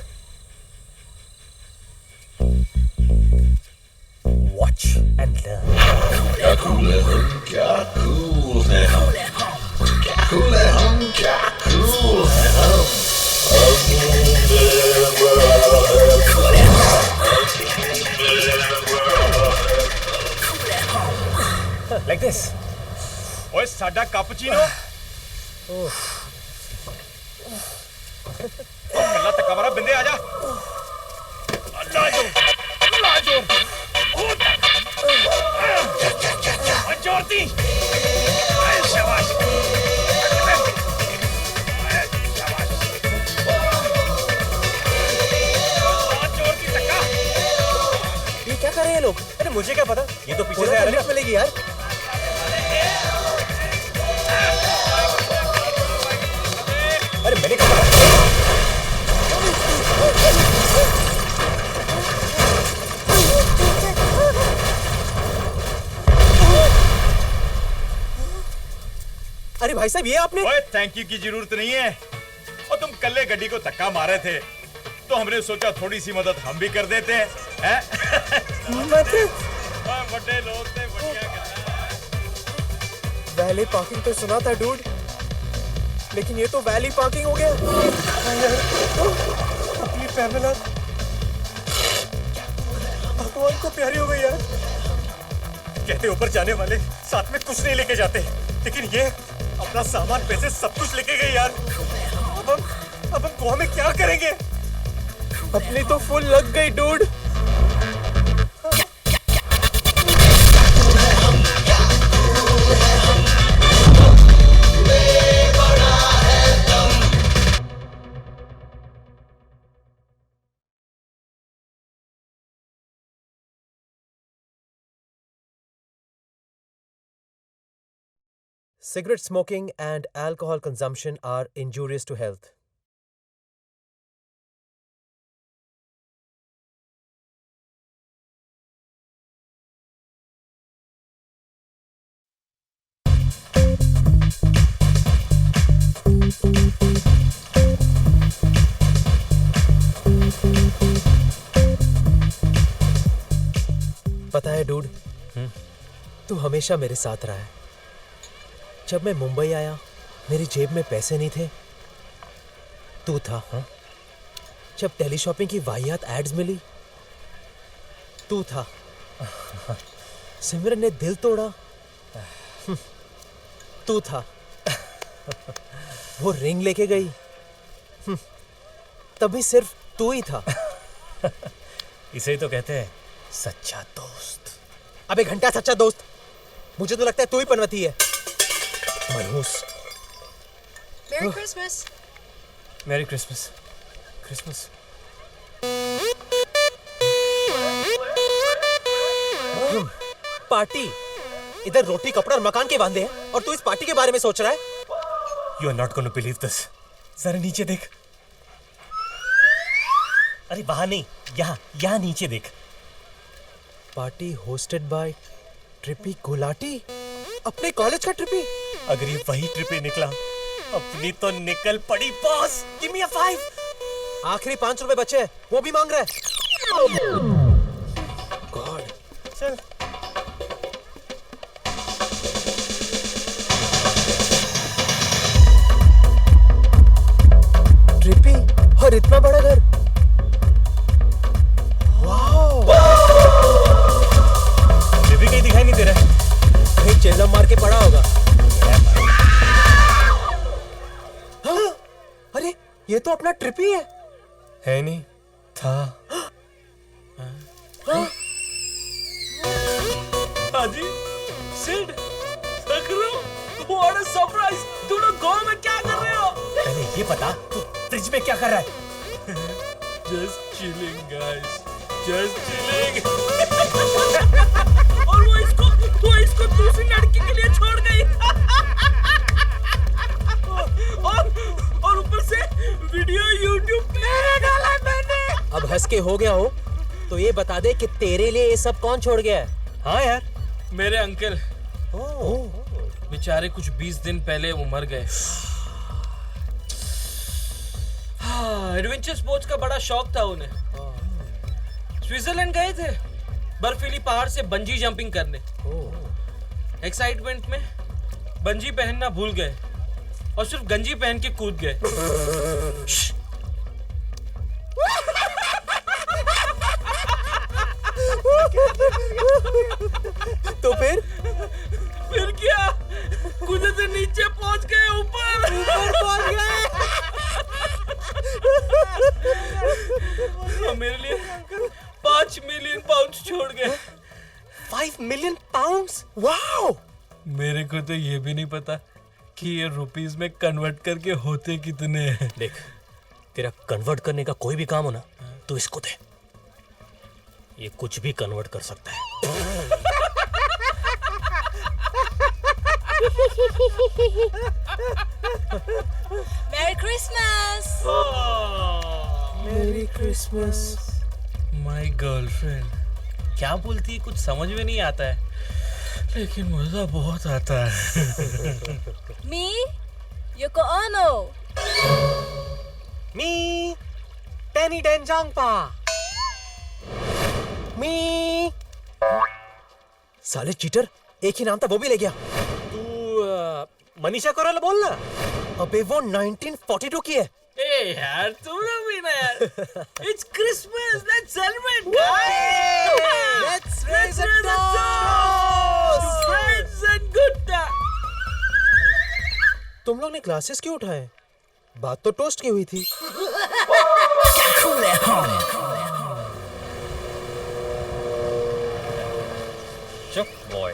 Watch and learn. क्या कूल है हम, क्या कूल है हम, क्या कूल है हम, क्या कूल है हम। Like this. ओए साडा कैपुचिनो। कल्ला तक कमरा बिंदे आजा। लाजो लाजो जोरती शाबाश। ये क्या कर रहे हैं लोग? अरे मुझे क्या पता, ये तो पीछे से आ रहे लिफ्ट मिलेगी यार। अरे मैंने कहा अरे भाई साहब, ये आपने ओए थैंक यू की जरूरत नहीं है। और तुम कल्ले गड्डी को धक्का मारे थे तो हमने सोचा थोड़ी सी मदद हम भी कर देते हैं। बड़े लोग थे, बढ़िया वैली पार्किंग तो सुना था डूड, लेकिन ये तो वैली पार्किंग हो गया। अपनी पैमेला भगवान को प्यारी हो गई यार। कहते ऊपर जाने वाले साथ में कुछ नहीं लेके जाते, लेकिन ये अपना सामान पैसे सब कुछ लेके गए यार। अब हम गोवा में क्या करेंगे? अपनी तो फुल लग गई dude. Cigarette smoking and alcohol consumption are injurious to health. पता है डूड, तू हमेशा मेरे साथ रहा है। जब मैं मुंबई आया, मेरी जेब में पैसे नहीं थे, तू था। जब टेली शॉपिंग की वाहियात एड्स मिली, तू था। सिमरन ने दिल तोड़ा, तू था। वो रिंग लेके गई, तभी सिर्फ तू ही था। इसे ही तो कहते हैं सच्चा दोस्त। अबे घंटा सच्चा दोस्त, मुझे तो लगता है तू ही पनवती है। मनहूस। Merry Christmas. Merry Christmas. Christmas. Party. इधर रोटी कपड़ा और मकान के वांदे हैं और तू इस पार्टी के बारे में सोच रहा है। You are not gonna believe this. जरा नीचे देख। अरे वहां नहीं, यहाँ नीचे देख। Party hosted by Trippy Gulati. अपने कॉलेज का ट्रिपी। अगर ये वही ट्रिपी निकला, अपनी तो निकल पड़ी बॉस। गिव मी अ 5। आखिरी 5 रुपए बचे हैं, वो भी मांग रहा है। गॉड। चल। ट्रिपी और इतना बड़ा घर। वाओ। ट्रिपी कहीं दिखाई नहीं दे रहा है। कहीं चेल्लम मार के पड़ा होगा। हाँ, अरे ये तो अपना ट्रिपी है नहीं था। हाजी सिड सकरो, व्हाट अ सरप्राइज। तुम लोग गोवा में क्या कर रहे हो? पहले ये बता, तू फ्रिज में क्या कर रहा है? Just chilling guys, just chilling. और वो इसको दूसरी लड़की के लिए छोड़ गई। और ऊपर से वीडियो YouTube पे डाला मैंने। अब हंस के हो गया हो तो ये बता दे कि तेरे लिए ये सब कौन छोड़ गया है? हाँ यार, मेरे अंकल। बेचारे कुछ 20 दिन पहले वो मर गए। एडवेंचर स्पोर्ट्स का बड़ा शौक था उन्हें। स्विट्जरलैंड गए थे बर्फीली पहाड़ से बंजी जंपिंग करने। एक्साइटमेंट में बंजी पहनना भूल गए और सिर्फ गंजी पहन के कूद गए। तो फिर क्या कूदे से नीचे पहुंच गए, ऊपर पहुंच गए। मेरे लिए 5 मिलियन पाउंड छोड़ गए। 5 मिलियन पाउंड्स? वाओ। मेरे को तो ये भी नहीं पता कि ये रुपीस में कन्वर्ट करके होते कितने हैं। देख, तेरा कन्वर्ट करने का कोई भी काम हो ना, तो इसको दे। ये कुछ भी कन्वर्ट कर सकता है। Merry Christmas! Merry Christmas. My girlfriend। क्या बोलती है कुछ समझ में नहीं आता है, लेकिन मजा बहुत आता है। Me, Yoko Ono. Me, Danny Denjangpa. Me। साले चीटर, एक ही नाम था वो भी ले गया। तू मनीषा कोइराला बोल ना। अबे वो 1942 की है। ए यार तुम लोग भी ना यार। It's Christmas, let's celebrate guys. Let's raise a toast to friends and good times. तुम लोग ने ग्लासेस क्यों उठाए? बात तो टोस्ट की हुई थी। चुप boy.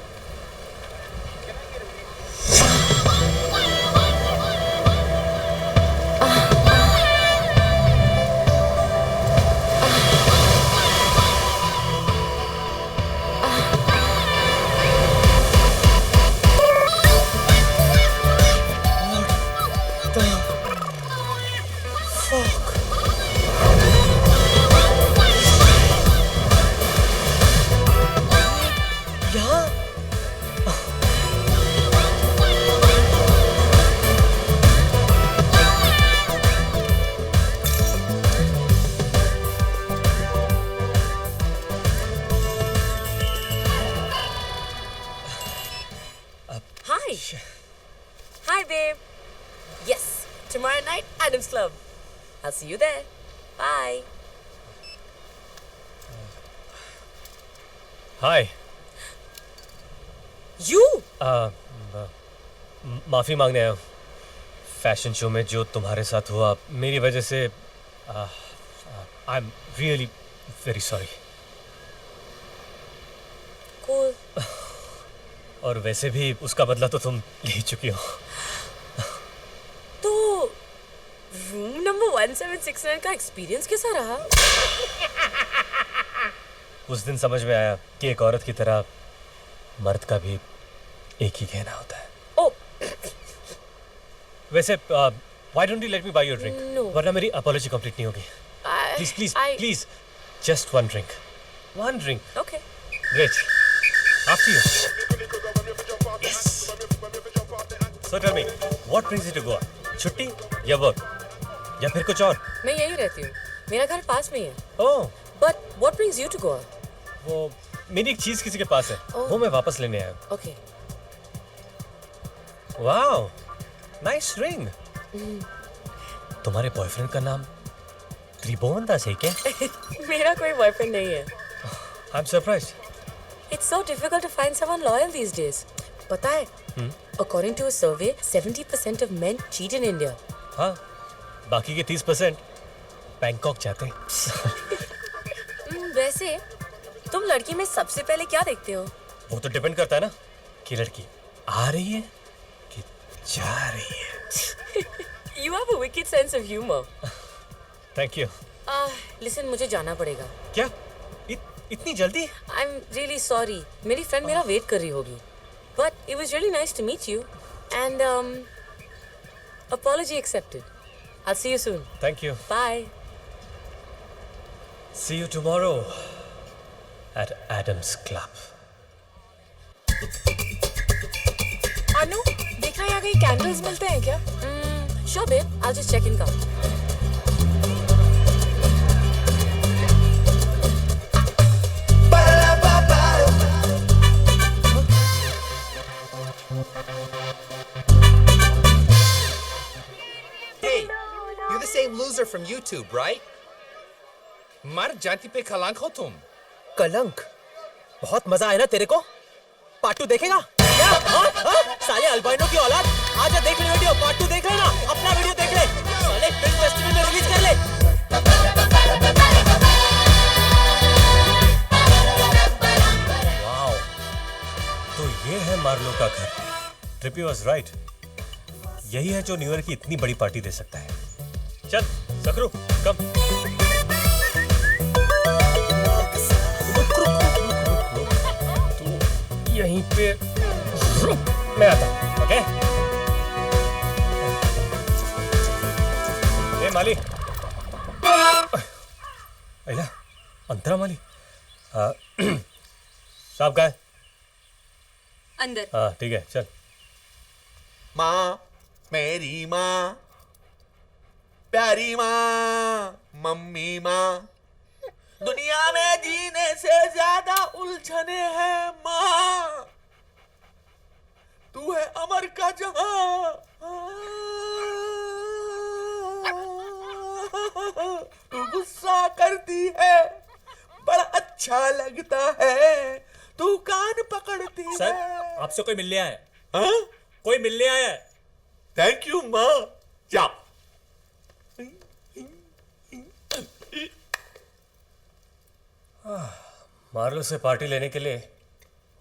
Hi, babe. Yes, tomorrow night, Adam's Club. I'll see you there. Bye. Hi. You? माफी मांगने आया हूँ। फैशन शो में जो तुम्हारे साथ हुआ मेरी वजह से I am really very sorry. Cool. और वैसे भी उसका बदला तो तुम ले ही चुकी हो। तो रूम नंबर 1769 का एक्सपीरियंस कैसा रहा? उस दिन समझ में आया कि एक औरत की तरह मर्द का भी एक ही कहना होता है। Oh. वैसे why don't you let me buy you a drink? No. वरना मेरी apology complete नहीं होगी। Please, just one drink. One drink. Okay. Great. After you. Yes. So tell me, what brings you to Goa? छुट्टी या work? या फिर कुछ और? मैं यही रहती हूँ। मेरा घर पास में ही है। Oh. But what brings you to Goa? वो मेरी एक चीज किसी के पास है। Oh. वो मैं वापस लेने आया हूँ। Okay. Wow. Nice ring. तुम्हारे बॉयफ्रेंड का नाम त्रिभुवन दास है क्या? मेरा कोई बॉयफ्रेंड नहीं है। I'm surprised. It's so difficult to find someone loyal these days. पता है? According to a survey, 70% of men cheat in India. हाँ, बाकी के 30% बैंकॉक जाते हैं। वैसे तुम लड़की में सबसे पहले क्या देखते हो? वो तो डिपेंड करता है ना कि लड़की आ रही है कि जा रही है। You have a wicked sense of humor. Thank you. Listen, मुझे जाना पड़ेगा। क्या? इतनी जल्दी? I'm really sorry. मेरी फ्रेंड मेरा वेट कर रही होगी। But it was really nice to meet you. And apology accepted. I'll see you soon. Thank you. Bye. See you tomorrow at Adam's Club. अनु, देखा यहाँ कहीं कैंडल्स मिलते हैं क्या? Sure, babe. I'll just check in come. Hey, you're the same loser from YouTube, right? मर जाति पे कलंक हो तुम। कलंक? बहुत मजा आया ना तेरे को? पार्ट 2 देखेगा? क्या? साले अल्बाइनो की औलाद, आजा देख ले वीडियो, पार्ट 2 देख लेना, अपना वीडियो देख ले, साले फिल्म फेस्टिवल में रिलीज कर ले। वाओ, तो ये है मार्लो का घर। Trippy was right. यही है जो न्यू ईयर की इतनी बड़ी पार्टी दे सकता है। चल, सकरू, कम। तू यहीं पे मैं आता हूँ, ओके? ए माली, अला, अंतरा माली, साहब का है? अंदर। हाँ, ठीक है, चल। माँ, मेरी माँ, प्यारी माँ, मम्मी माँ, दुनिया में जीने से ज्यादा उलझने हैं माँ, तू है अमर का जहां, तू गुस्सा करती है, बड़ा अच्छा लगता है, तू कान पकड़ती है। सर, आपसे कोई मिलने आया है। हाँ? कोई मिलने आया है। थैंक यू माँ, जा। मार्लो से पार्टी लेने के लिए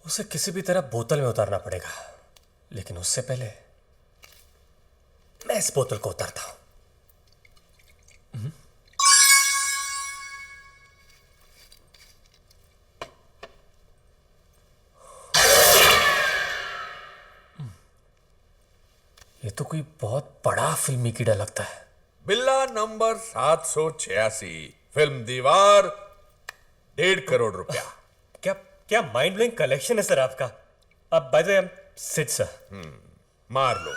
उसे किसी भी तरह बोतल में उतारना पड़ेगा, लेकिन उससे पहले मैं इस बोतल को उतारता हूं। ये तो कोई बहुत बड़ा फिल्मी कीड़ा लगता है। बिल्ला नंबर 786, फिल्म दीवार, 1.5 करोड़ रुपया। क्या क्या माइंड ब्लोइंग कलेक्शन है सर आपका। अब by the way I am Sid sir. Marlo.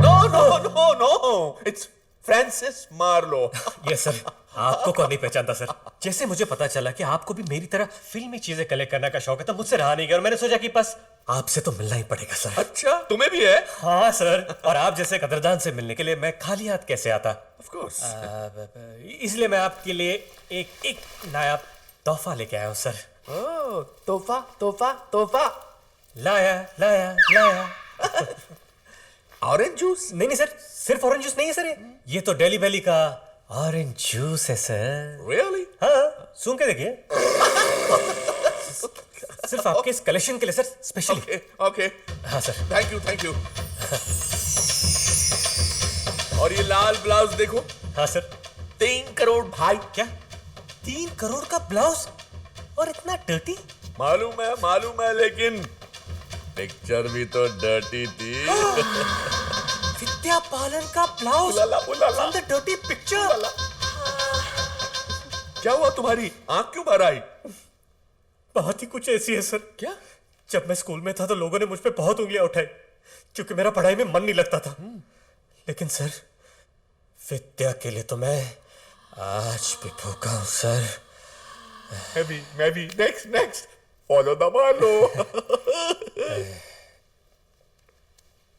No no no no, it's Francis Marlo. Yes sir, आपको कौन नहीं पहचानता सर। जैसे मुझे पता चला कि आपको भी मेरी तरह फिल्मी चीजें कलेक्ट करने का शौक है, तो मुझसे रहा नहीं गया और मैंने सोचा कि बस आपसे तो मिलना ही पड़ेगा सर। अच्छा, तुम्हें भी है? हाँ सर, और आप जैसे कदरदान से मिलने के लिए मैं खाली हाथ कैसे आता। Of course. इसलिए मैं आपके लिए एक नायाब तोहफा लेके आया हूँ सर। ओह, तोहफा तोहफा तोहफा। लाया लाया लाया। Orange juice? नहीं सर, सिर्फ ऑरेंज जूस नहीं है सर, ये तो दिल्ली वैली का ऑरेंज जूस है सर। रियली? हाँ, सुन के देखिए। सिर्फ आपके इस कलेक्शन के लिए सर, स्पेशली। ओके। हाँ सर। Thank you. और ये लाल ब्लाउज देखो। हाँ सर। 3 करोड़ भाई। क्या 3 करोड़ का ब्लाउज और इतना डर्टी? मालूम है, लेकिन पिक्चर भी तो डर्टी थी। विद्या बालन का blouse from the dirty picture. क्या हुआ, तुम्हारी आंख क्यों भर आई? बात ही कुछ ऐसी है सर। क्या? जब मैं स्कूल में था तो लोगों ने मुझ पे बहुत उंगलियां उठाई, क्योंकि मेरा पढ़ाई में मन नहीं लगता था। लेकिन सर, विद्या के लिए तो मैं आज भी भूखा हूं सर। मैं भी। नेक्स्ट फॉलो द मालो।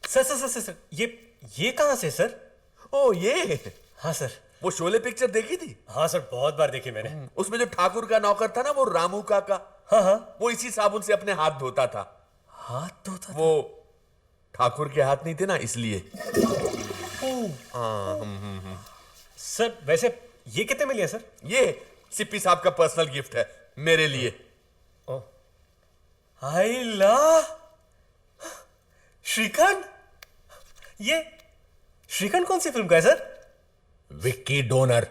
सर, ये कहां से सर? ओ ये। हाँ सर। वो शोले पिक्चर देखी थी? हाँ सर, बहुत बार देखी मैंने। उसमें जो ठाकुर का नौकर था ना, वो रामू काका। हाँ। वो इसी साबुन से अपने हाथ धोता था। हाथ धोता? वो ठाकुर के हाथ नहीं थे ना, इसलिए। सर वैसे ये कितने में लिया सर? ये सिप्पी साहब का पर्सनल गिफ्ट है मेरे लिए। हाय ला, श्रीकांत। ये श्रीकांत कौन सी फिल्म का है सर? विक्की डोनर।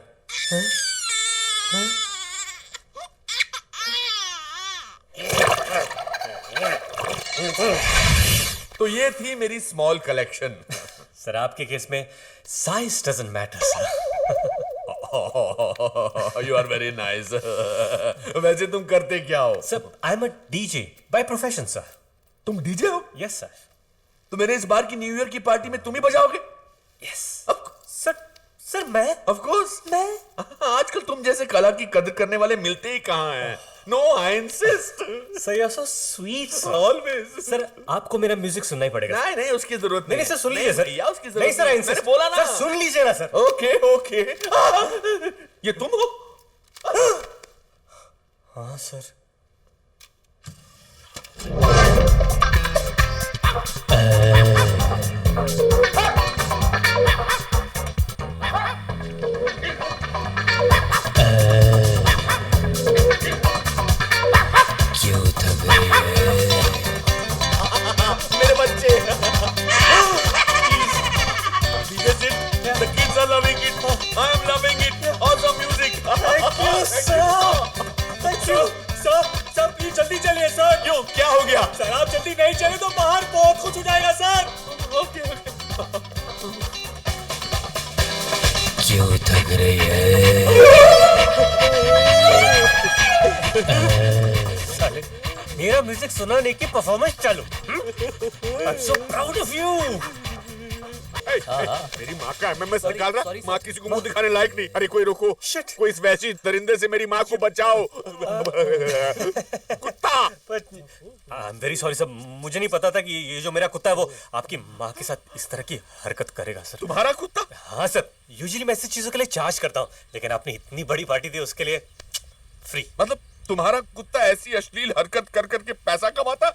तो ये थी मेरी स्मॉल कलेक्शन। सर आपके केस में size doesn't matter sir. You are very nice. वैसे तुम करते क्या हो? Sir I am a DJ by profession sir. तुम डीजे हो? Yes sir. तो मेरे इस बार की न्यू ईयर की पार्टी में तुम ही बजाओगे? यस सर मैं? ऑफ कोर्स मैं। आजकल तुम जैसे कला की कदर करने वाले मिलते ही कहां हैं। No, I insist. Sir you are so sweet sir. Always. Sir आपको मेरा म्यूजिक सुनना ही पड़ेगा। नहीं, उसकी जरूरत नहीं सर, सुन लीजिए सर। भैया, उसकी जरूरत नहीं सर, आई इंसिस्ट। मैंने बोला ना। सर सुन लीजिए ना सर। ओके। ये तुम हो? हाँ सर। क्यों थक रही है मेरे बच्चे? The kids are loving it. I am loving it. Awesome music. Thank you sir. Thank you sir please जल्दी चलिए सर। क्यों, क्या हो गया? सर आप जल्दी नहीं चले तो बाहर बहुत कुछ हो जाएगा सर। ओके। क्यों थक रही है? साले मेरा म्यूजिक सुनाने की परफॉर्मेंस चालू। I'm so proud of you. मेरी माँ का एमएमएस निकाल रहा। माँ किसी को मुंह दिखाने लायक नहीं। अरे कोई रोको। कोई इस वैसी दरिंदे से मेरी माँ को बचाओ। कुत्ता। I'm very sorry सर, मुझे नहीं पता था कि ये जो मेरा कुत्ता है वो आपकी माँ के साथ इस तरह की हरकत करेगा सर। तुम्हारा कुत्ता? हाँ सर, यूजुअली मैं ऐसी चीजों के लिए चार्ज करता हूँ, लेकिन आपने इतनी बड़ी पार्टी दी उसके लिए फ्री। मतलब तुम्हारा कुत्ता ऐसी अश्लील हरकत कर करके पैसा कमाता?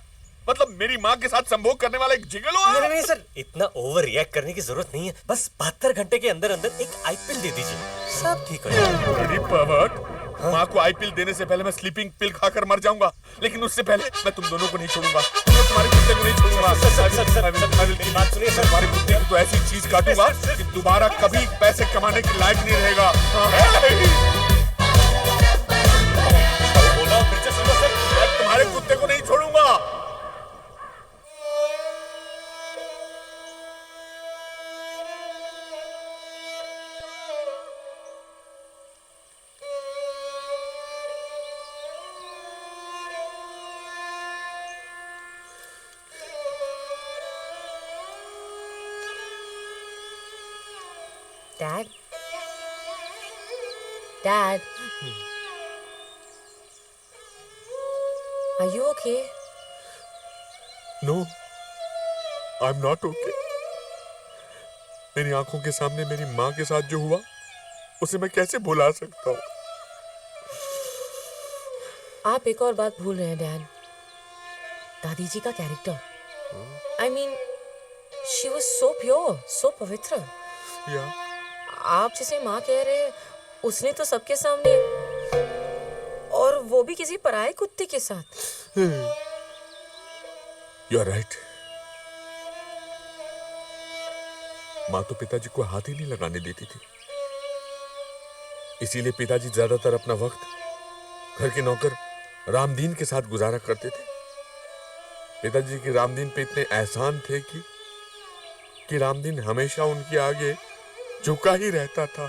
मतलब मेरी माँ के साथ संभोग करने वाला एक जिगलो है? नहीं सर, इतना ओवर रिएक्ट करने की जरूरत नहीं है। बस 72 घंटे के अंदर अंदर एक आई पिल दे दीजिए, सब ठीक हो जाएगा। मेरी परवर्ट। माँ को आई पिल देने से पहले मैं स्लीपिंग पिल खाकर मर जाऊंगा, लेकिन उससे पहले मैं तुम दोनों को नहीं छोड़ूंगा। मैं तुम्हारे कुत्ते को नहीं छोड़ूंगा। मेरी बात सुनिए सर। तुम्हारे कुत्ते की तो ऐसी चीज काटूंगा कि दोबारा कभी पैसे कमाने के लायक नहीं रहेगा। बोला फिर से सुनो सर, मैं तुम्हारे कुत्ते को नहीं छोड़ूंगा। Dad? Dad? Are you okay? No, I'm not okay. मेरी आंखों के सामने मेरी माँ के साथ जो हुआ उसे मैं कैसे भुला सकता हूँ? आप एक और बात भूल रहे हैं डैड। दादी जी का character. I mean she was so pure, so पवित्र। आप जिसे माँ कह रहे हैं, उसने तो सबके सामने, और वो भी किसी पराये कुत्ते के साथ। You are right. माँ तो पिताजी को हाथ ही नहीं लगाने देती थी, इसीलिए पिताजी ज्यादातर अपना वक्त घर के नौकर रामदीन के साथ गुजारा करते थे। पिताजी के रामदीन पे इतने एहसान थे कि रामदीन हमेशा उनके आगे झुका ही रहता था।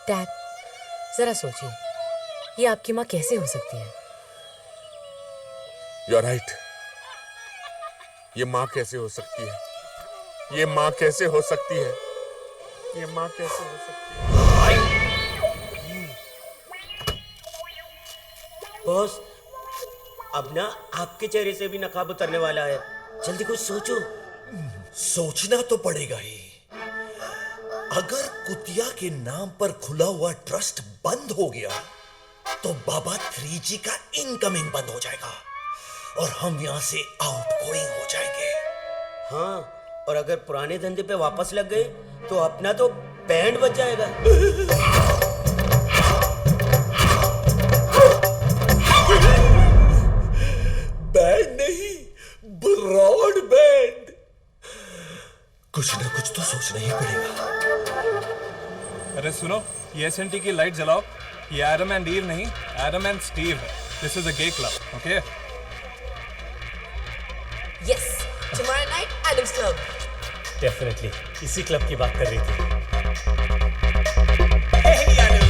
डैड, जरा सोचिए, ये आपकी माँ कैसे हो सकती है? You are right. ये माँ कैसे हो सकती है? ये माँ कैसे हो सकती है? ये माँ कैसे हो सकती है? बॉस, अब ना आपके चेहरे से भी नकाब उतरने वाला है। जल्दी कुछ सोचो। सोचना तो पड़ेगा ही। अगर कुतिया के नाम पर खुला हुआ ट्रस्ट बंद हो गया तो बाबा 3G का इनकमिंग बंद हो जाएगा और हम यहां से आउटगोइंग हो जाएंगे। हाँ, और अगर पुराने धंधे पे वापस लग गए तो अपना तो बैंड बच जाएगा। बैंड नहीं, ब्रॉड बैंड। कुछ ना कुछ तो सोचना ही पड़ेगा। अरे सुनो, ये SNT की लाइट जलाओ। ये एडम एंड ईव नहीं, एडम एंड स्टीव है। This is a gay club, okay? Yes, tomorrow night Adam's Club. Definitely इसी क्लब की बात कर रही थी। Hey Anu,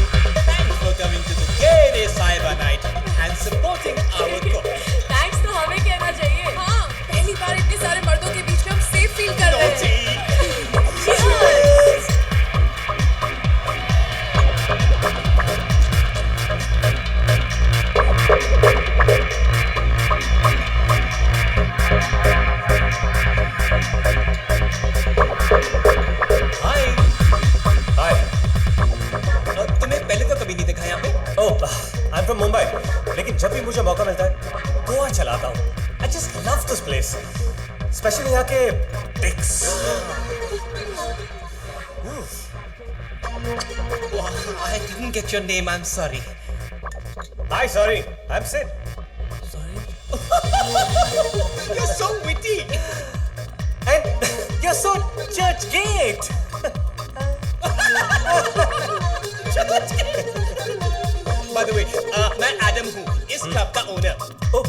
thanks for coming to the gay cyber night and supporting our cause. Thanks तो हमें कहना चाहिए। हाँ, पहली बार इतने सारे मर्दों के बीच में हम सेफ फील कर रहे हैं। तुम्हें पहले तो कभी नहीं देखा यहाँ पे? ओह, आई एम फ्रॉम मुंबई, लेकिन जब भी मुझे मौका मिलता है गोवा चलाता हूँ। I just love this place, specially यहाँ के डिक्स। I didn't get your name, I'm sorry. Hi, sorry, I'm Sid. You're so witty. And you're so church-gate. By the way, मैं एडम हूँ, इस क्लब का ओनर। Oh,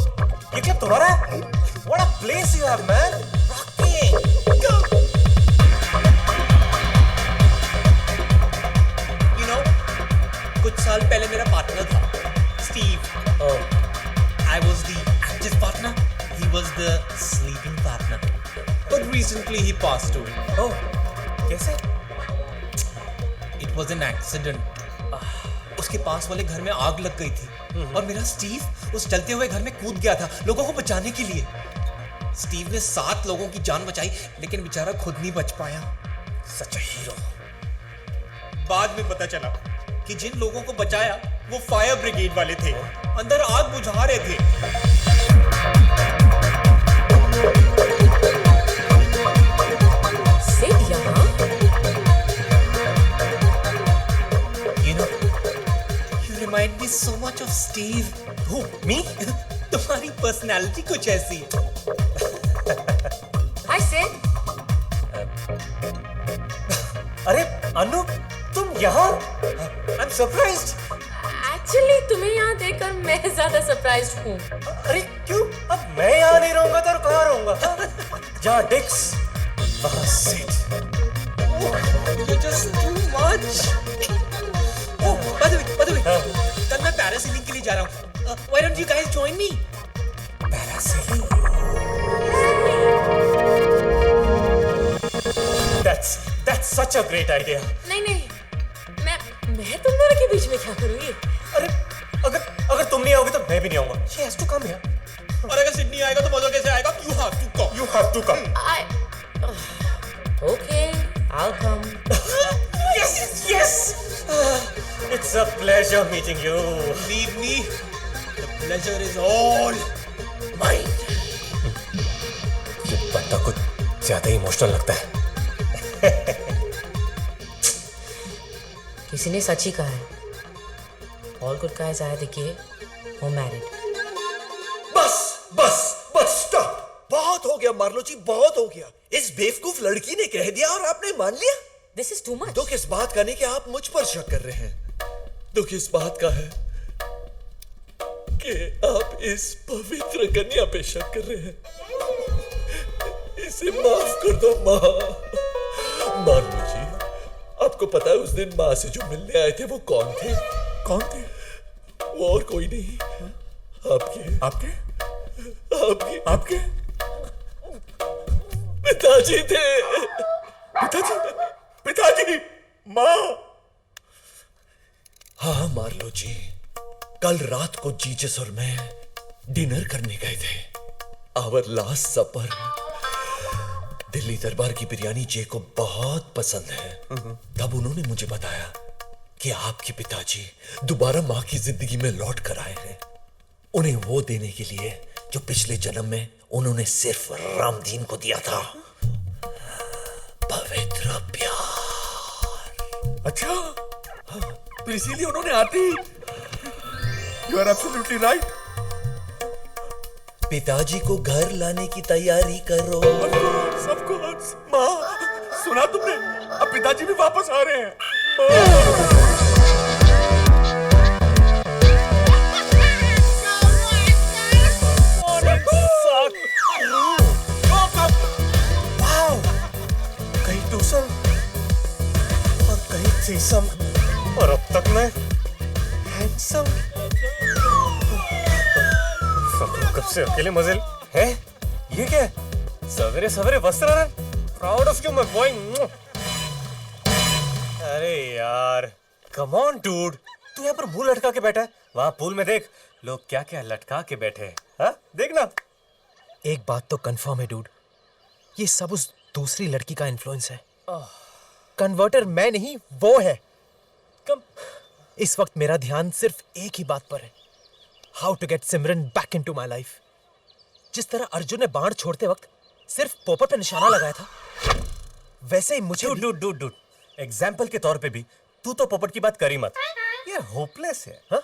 ये club तुम्हारा है? What a place you have, man. Rocking. Go. You know, कुछ साल पहले मेरा पार्टनर था, Steve. Oh. I was the active partner. He was the sleeping partner. But recently he passed away. Oh, कैसे? It was an accident. उसके पास वाले घर में आग लग गई थी और मेरा स्टीव उस जलते हुए घर में कूद गया था लोगों को बचाने के लिए। स्टीव ने 7 लोगों की जान बचाई, लेकिन बेचारा खुद नहीं बच पाया। Such a hero. बाद में पता चला कि जिन लोगों को बचाया वो फायर ब्रिगेड वाले थे, अंदर आग बुझा रहे थे। सिड यहाँ? Remind me so much of Steve. Who? Me? तुम्हारी पर्सनालिटी कुछ ऐसी है। Hi Sid. अरे अनु, तुम यहाँ? I'm surprised. एक्चुअली तुम्हें यहाँ देखकर मैं ज्यादा सरप्राइज्ड हूँ। अरे क्यों? अब मैं यहाँ नहीं रहूँगा तो और कहाँ रहूँगा? जहाँ डिक्स, वहाँ Sid. You're just too much. Oh, by the way, कल मैं पैरासेलिंग के लिए जा रहा हूँ। Why don't you guys join me? Parasailing? That's such a great idea. नहीं, मैं तुम दोनों के बीच में क्या करूँगी? अरे अगर तुम नहीं आओगे तो मैं भी नहीं आऊँगा। She has to come here. और अगर सिडनी आएगा तो मजा कैसे आएगा? You have to come. You have to come. Okay, I'll come. Yes. It's It's a pleasure meeting you. Believe me, the pleasure is all mine. ये बंदा कुछ ज्यादा ही इमोशनल लगता है. किसी ने सच ही कहा है. All good guys आए देखिए, वो married. बस बस बस स्टॉप. बहुत हो गया मार्लो जी, बहुत हो गया. इस बेवकूफ लड़की ने कह दिया और आपने मान लिया. This is too much. दुख इस बात का नहीं कि आप मुझ पर शक कर रहे हैं. दुख इस बात का है कि आप इस पवित्र कन्या पे शक कर रहे हैं. इसे माफ कर दो माँ. मार्लो जी, आपको पता है उस दिन माँ से जो मिलने आए थे वो कौन थे? कौन थे? वो और कोई नहीं, आपके आपके आपके आपके पिताजी थे. पिताजी पिताजी. माँ. हाँ मार्लो जी, कल रात को जीसस और मैं डिनर करने गए थे. आवर लास्ट सपर. दिल्ली दरबार की बिरयानी जे को बहुत पसंद है. तब उन्होंने मुझे बताया कि आपके पिताजी दोबारा माँ की जिंदगी में लौट कर आए हैं. उन्हें वो देने के लिए जो पिछले जन्म में उन्होंने सिर्फ रामदीन को दिया था. पवित्र प्यार. अच्छा, तो इसीलिए उन्होंने आते ही. You are absolutely right. पिताजी को घर लाने की तैयारी करो. Of course. माँ, सुना तुमने? अब पिताजी भी वापस आ रहे हैं. Wow! कहीं टूसम और कहीं थ्रीसम और अब तक मैं हैंडसम. कब से अकेले मजे है? ये क्या है? सवेरे सवेरे वस्त्र. Proud of you my boy. अरे यार, कम ऑन डूड, तू यहाँ पर मुंह लटका के बैठा है. वहां पूल में देख, लोग क्या क्या लटका के बैठे हैं. हाँ, देखना. एक बात तो कंफर्म है डूड, ये सब उस दूसरी लड़की का इन्फ्लुएंस है. कन्वर्टर मैं नहीं, वो है. इस वक्त मेरा ध्यान सिर्फ एक ही बात पर है. How to get Simran back into my life. जिस तरह अर्जुन ने बाण छोड़ते वक्त सिर्फ पोपट पे निशाना लगाया था, वैसे ही मुझे डूड एग्जाम्पल के तौर पे भी तू तो पोपट की बात करी मत. ये होपलेस है. हाँ,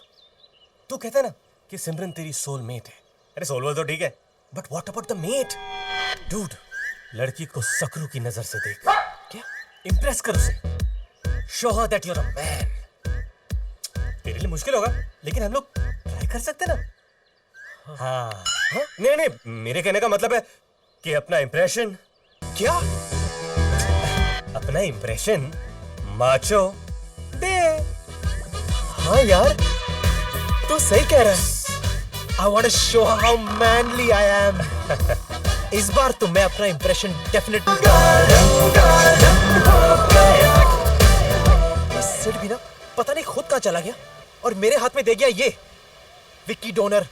तू कहता ना कि सिमरन तेरी सोलमेट है. अरे सोलमेट तो ठीक है, but what about the mate? Dude, लड़की को सकरू की नजर से देख. क्या इंप्रेस कर उसे. Show her that you are a man. तेरे लिए मुश्किल होगा, लेकिन हम लोग ट्राई कर सकते ना. हाँ, नहीं, मेरे कहने का मतलब है कि अपना इंप्रेशन. क्या? अपना इंप्रेशन माचो दे. हाँ यार, तू सही कह रहा है. I want to show how manly I am. इस बार तो मैं अपना इंप्रेशन डेफिनेटली. सिर भी ना पता नहीं खुद कहाँ चला गया और मेरे हाथ में दे गया ये Vicky donor.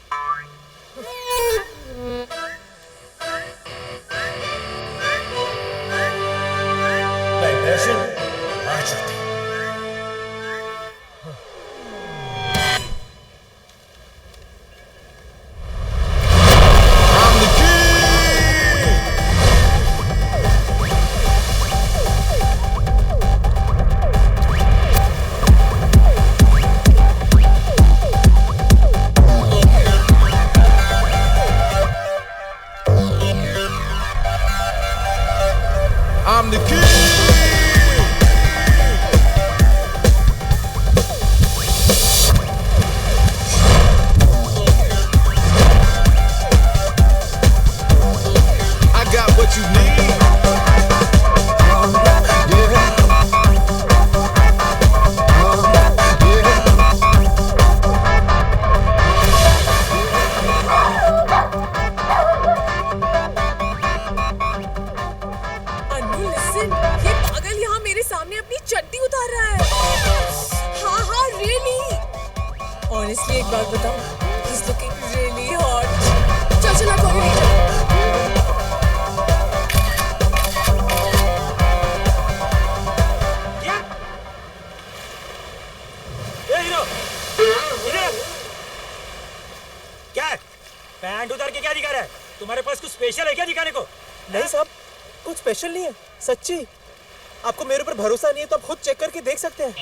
I'm the king. I got what you need. Honestly, एक बात बताऊं, he's looking really hot. चल कॉफी ले जा. ए हीरो, तुम्हारे पास कुछ स्पेशल है क्या दिखाने को? नहीं साहब, कुछ स्पेशल नहीं है, सच्ची। आपको मेरे ऊपर भरोसा नहीं है तो आप खुद चेक करके देख सकते हैं।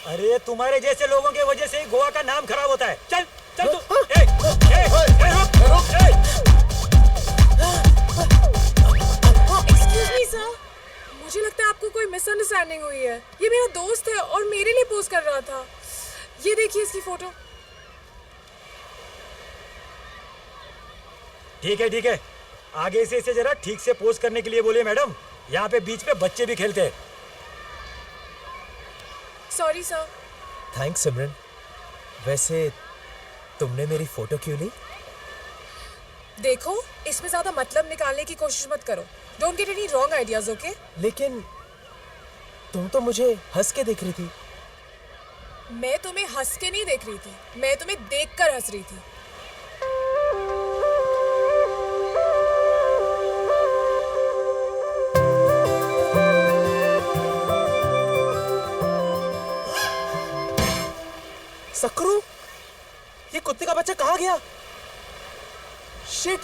अरे तुम्हारे जैसे लोगों की वजह से ही गोवा का नाम खराब होता है। चल चल तू। एक्सक्यूज मी सर, मुझे लगता है आपको कोई मिसअंडरस्टैंडिंग हुई है। ये मेरा दोस्त है और मेरे लिए पोज कर रहा था। ये देखिए इसकी फोटो। ठीक है, आगे से इसे जरा ठीक से पोज करने के लिए बोलिए मैडम। यहाँ पे बीच पे बच्चे भी खेलते हैं। Sorry sir. थैंक्स सिमरन। वैसे तुमने मेरी फोटो क्यों ली? देखो, इसमें ज्यादा मतलब निकालने की कोशिश मत करो। Don't get any wrong ideas, okay? लेकिन तुम तो मुझे हंस के देख रही थी। मैं तुम्हें हंस के नहीं देख रही थी, मैं तुम्हें देखकर हंस रही थी। सक्रू, ये कुत्ते का बच्चा कहाँ गया? शिट,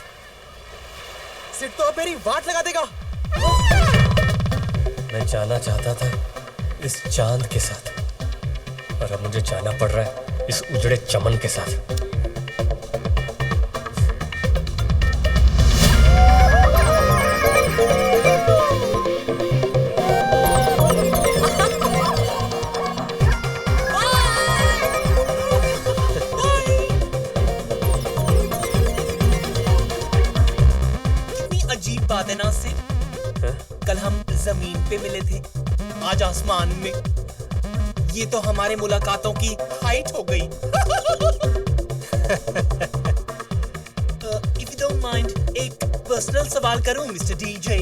सिट तो अब मेरी वाट लगा देगा। मैं जाना चाहता था इस चांद के साथ, और अब मुझे जाना पड़ रहा है इस उजड़े चमन के साथ। बात है ना से कल हम जमीन पे मिले थे, आज आसमान में। ये तो हमारे मुलाकातों की हाइट हो गई। इफ यू डोंट माइंड, एक पर्सनल सवाल करूं मिस्टर डीजे?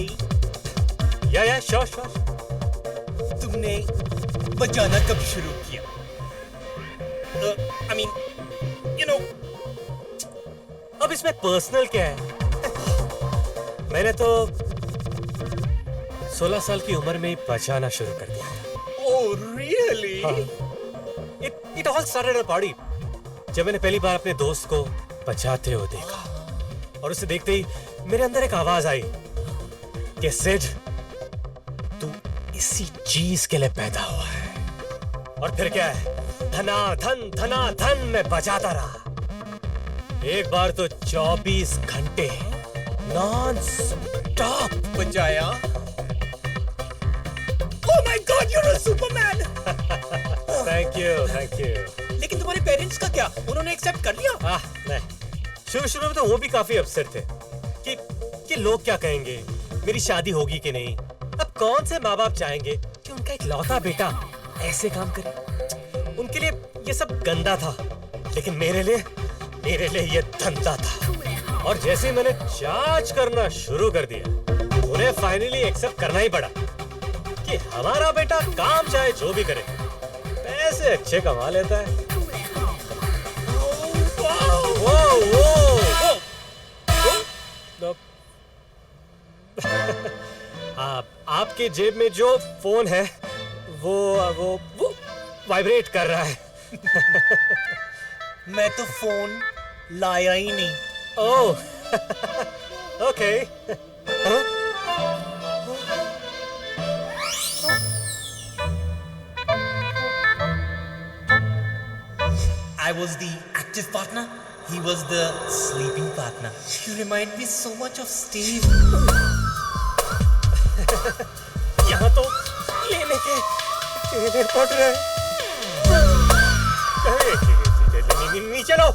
या श्योर। तुमने बजाना कब शुरू किया? I mean, you know. अब इसमें पर्सनल क्या है? मैंने तो 16 साल की उम्र में ही बजाना शुरू कर दिया था। Oh, really? It all started at a party. जब मैंने पहली बार अपने दोस्त को बजाते हुए देखा, और उसे देखते ही मेरे अंदर एक आवाज आई कि सिड, तू इसी चीज के लिए पैदा हुआ है। और फिर क्या है, धना धन मैं बजाता रहा। एक बार तो 24 घंटे नॉन स्टॉप बजाया। Oh my God, you're a Superman! Thank you. लेकिन तुम्हारे पेरेंट्स का क्या? उन्होंने एक्सेप्ट कर लिया? नहीं, शुरू में तो वो भी काफी अपसेट थे कि लोग क्या कहेंगे, मेरी शादी होगी कि नहीं। अब कौन से माँ बाप चाहेंगे कि उनका एक लौता बेटा ऐसे काम करे? उनके लिए ये सब गंदा था, लेकिन मेरे लिए ये धंधा था। और जैसे मैंने चार्ज करना शुरू कर दिया, उन्हें फाइनली एक्सेप्ट करना ही पड़ा कि हमारा बेटा काम चाहे जो भी करे, पैसे अच्छे कमा लेता है। आपके जेब में जो फोन है वो वाइब्रेट कर रहा है। मैं तो फोन लाया ही नहीं। ओह, okay. I was the active partner. He was the sleeping partner. You remind me so much of Steve. यहाँ तो लेने के पड़ रहे हैं। नीचे लो,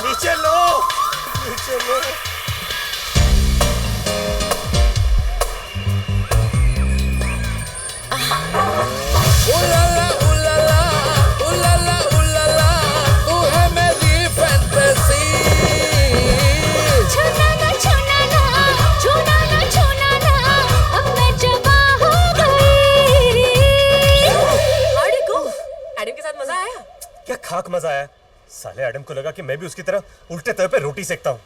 नीचे लो। उलाला उलाला उलाला उलाला, तू है मेरी फैंटेसी। छूना ना छूना ना, छूना ना छूना ना, अब मैं जवा हो गई। How did it go? Adam के साथ मजा आया? क्या खाक मजा आया। साले एडम को लगा कि मैं भी उसकी तरह उल्टे तवे पे रोटी सेकता हूँ।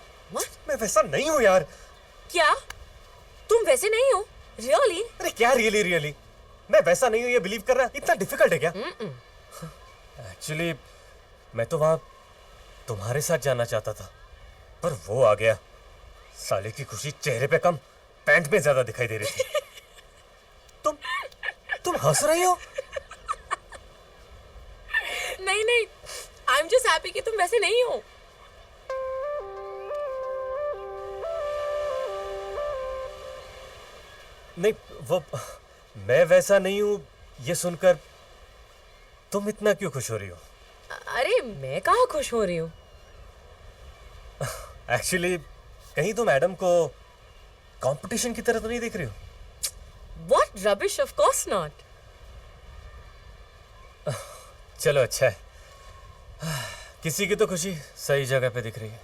मैं वैसा नहीं हूँ यार। क्या? तुम वैसे नहीं हो? Really? अरे क्या रियली? मैं वैसा नहीं हूँ ये बिलीव करना इतना डिफिकल्ट है क्या? एक्चुअली मैं तो वहां तुम्हारे साथ जाना चाहता था, पर वो आ गया। साले की खुशी चेहरे पे कम पैंट में ज्यादा दिखाई दे रही थी। तुम हंस रही हो? नहीं नहीं, आई एम जस्ट हैप्पी कि तुम वैसे नहीं हो। नहीं, वो मैं वैसा नहीं हूं ये सुनकर तुम इतना क्यों खुश हो रही हो? अरे मैं कहाँ खुश हो रही हूँ? एक्चुअली कहीं तुम मैडम को कंपटीशन की तरह तो नहीं देख रही हो? What rubbish, of course not. चलो अच्छा है, किसी की तो खुशी सही जगह पे दिख रही है।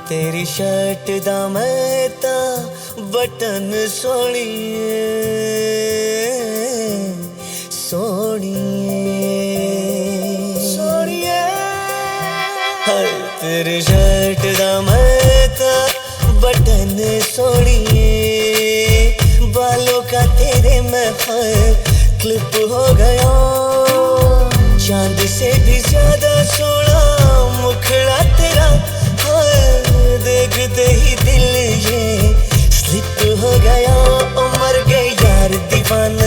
तेरी शर्ट दा मैं ता बटन सोहणीए सोहणीए सोहणीए हाय तेरी शर्ट दा मैं ता बटन सोहणीए बालों का तेरे में क्लिप हो गया चांद से भी ज्यादा सोना मुखड़ा तेरा देखते ही दिल ये स्लिप हो गया ओ मर गए यार दीवान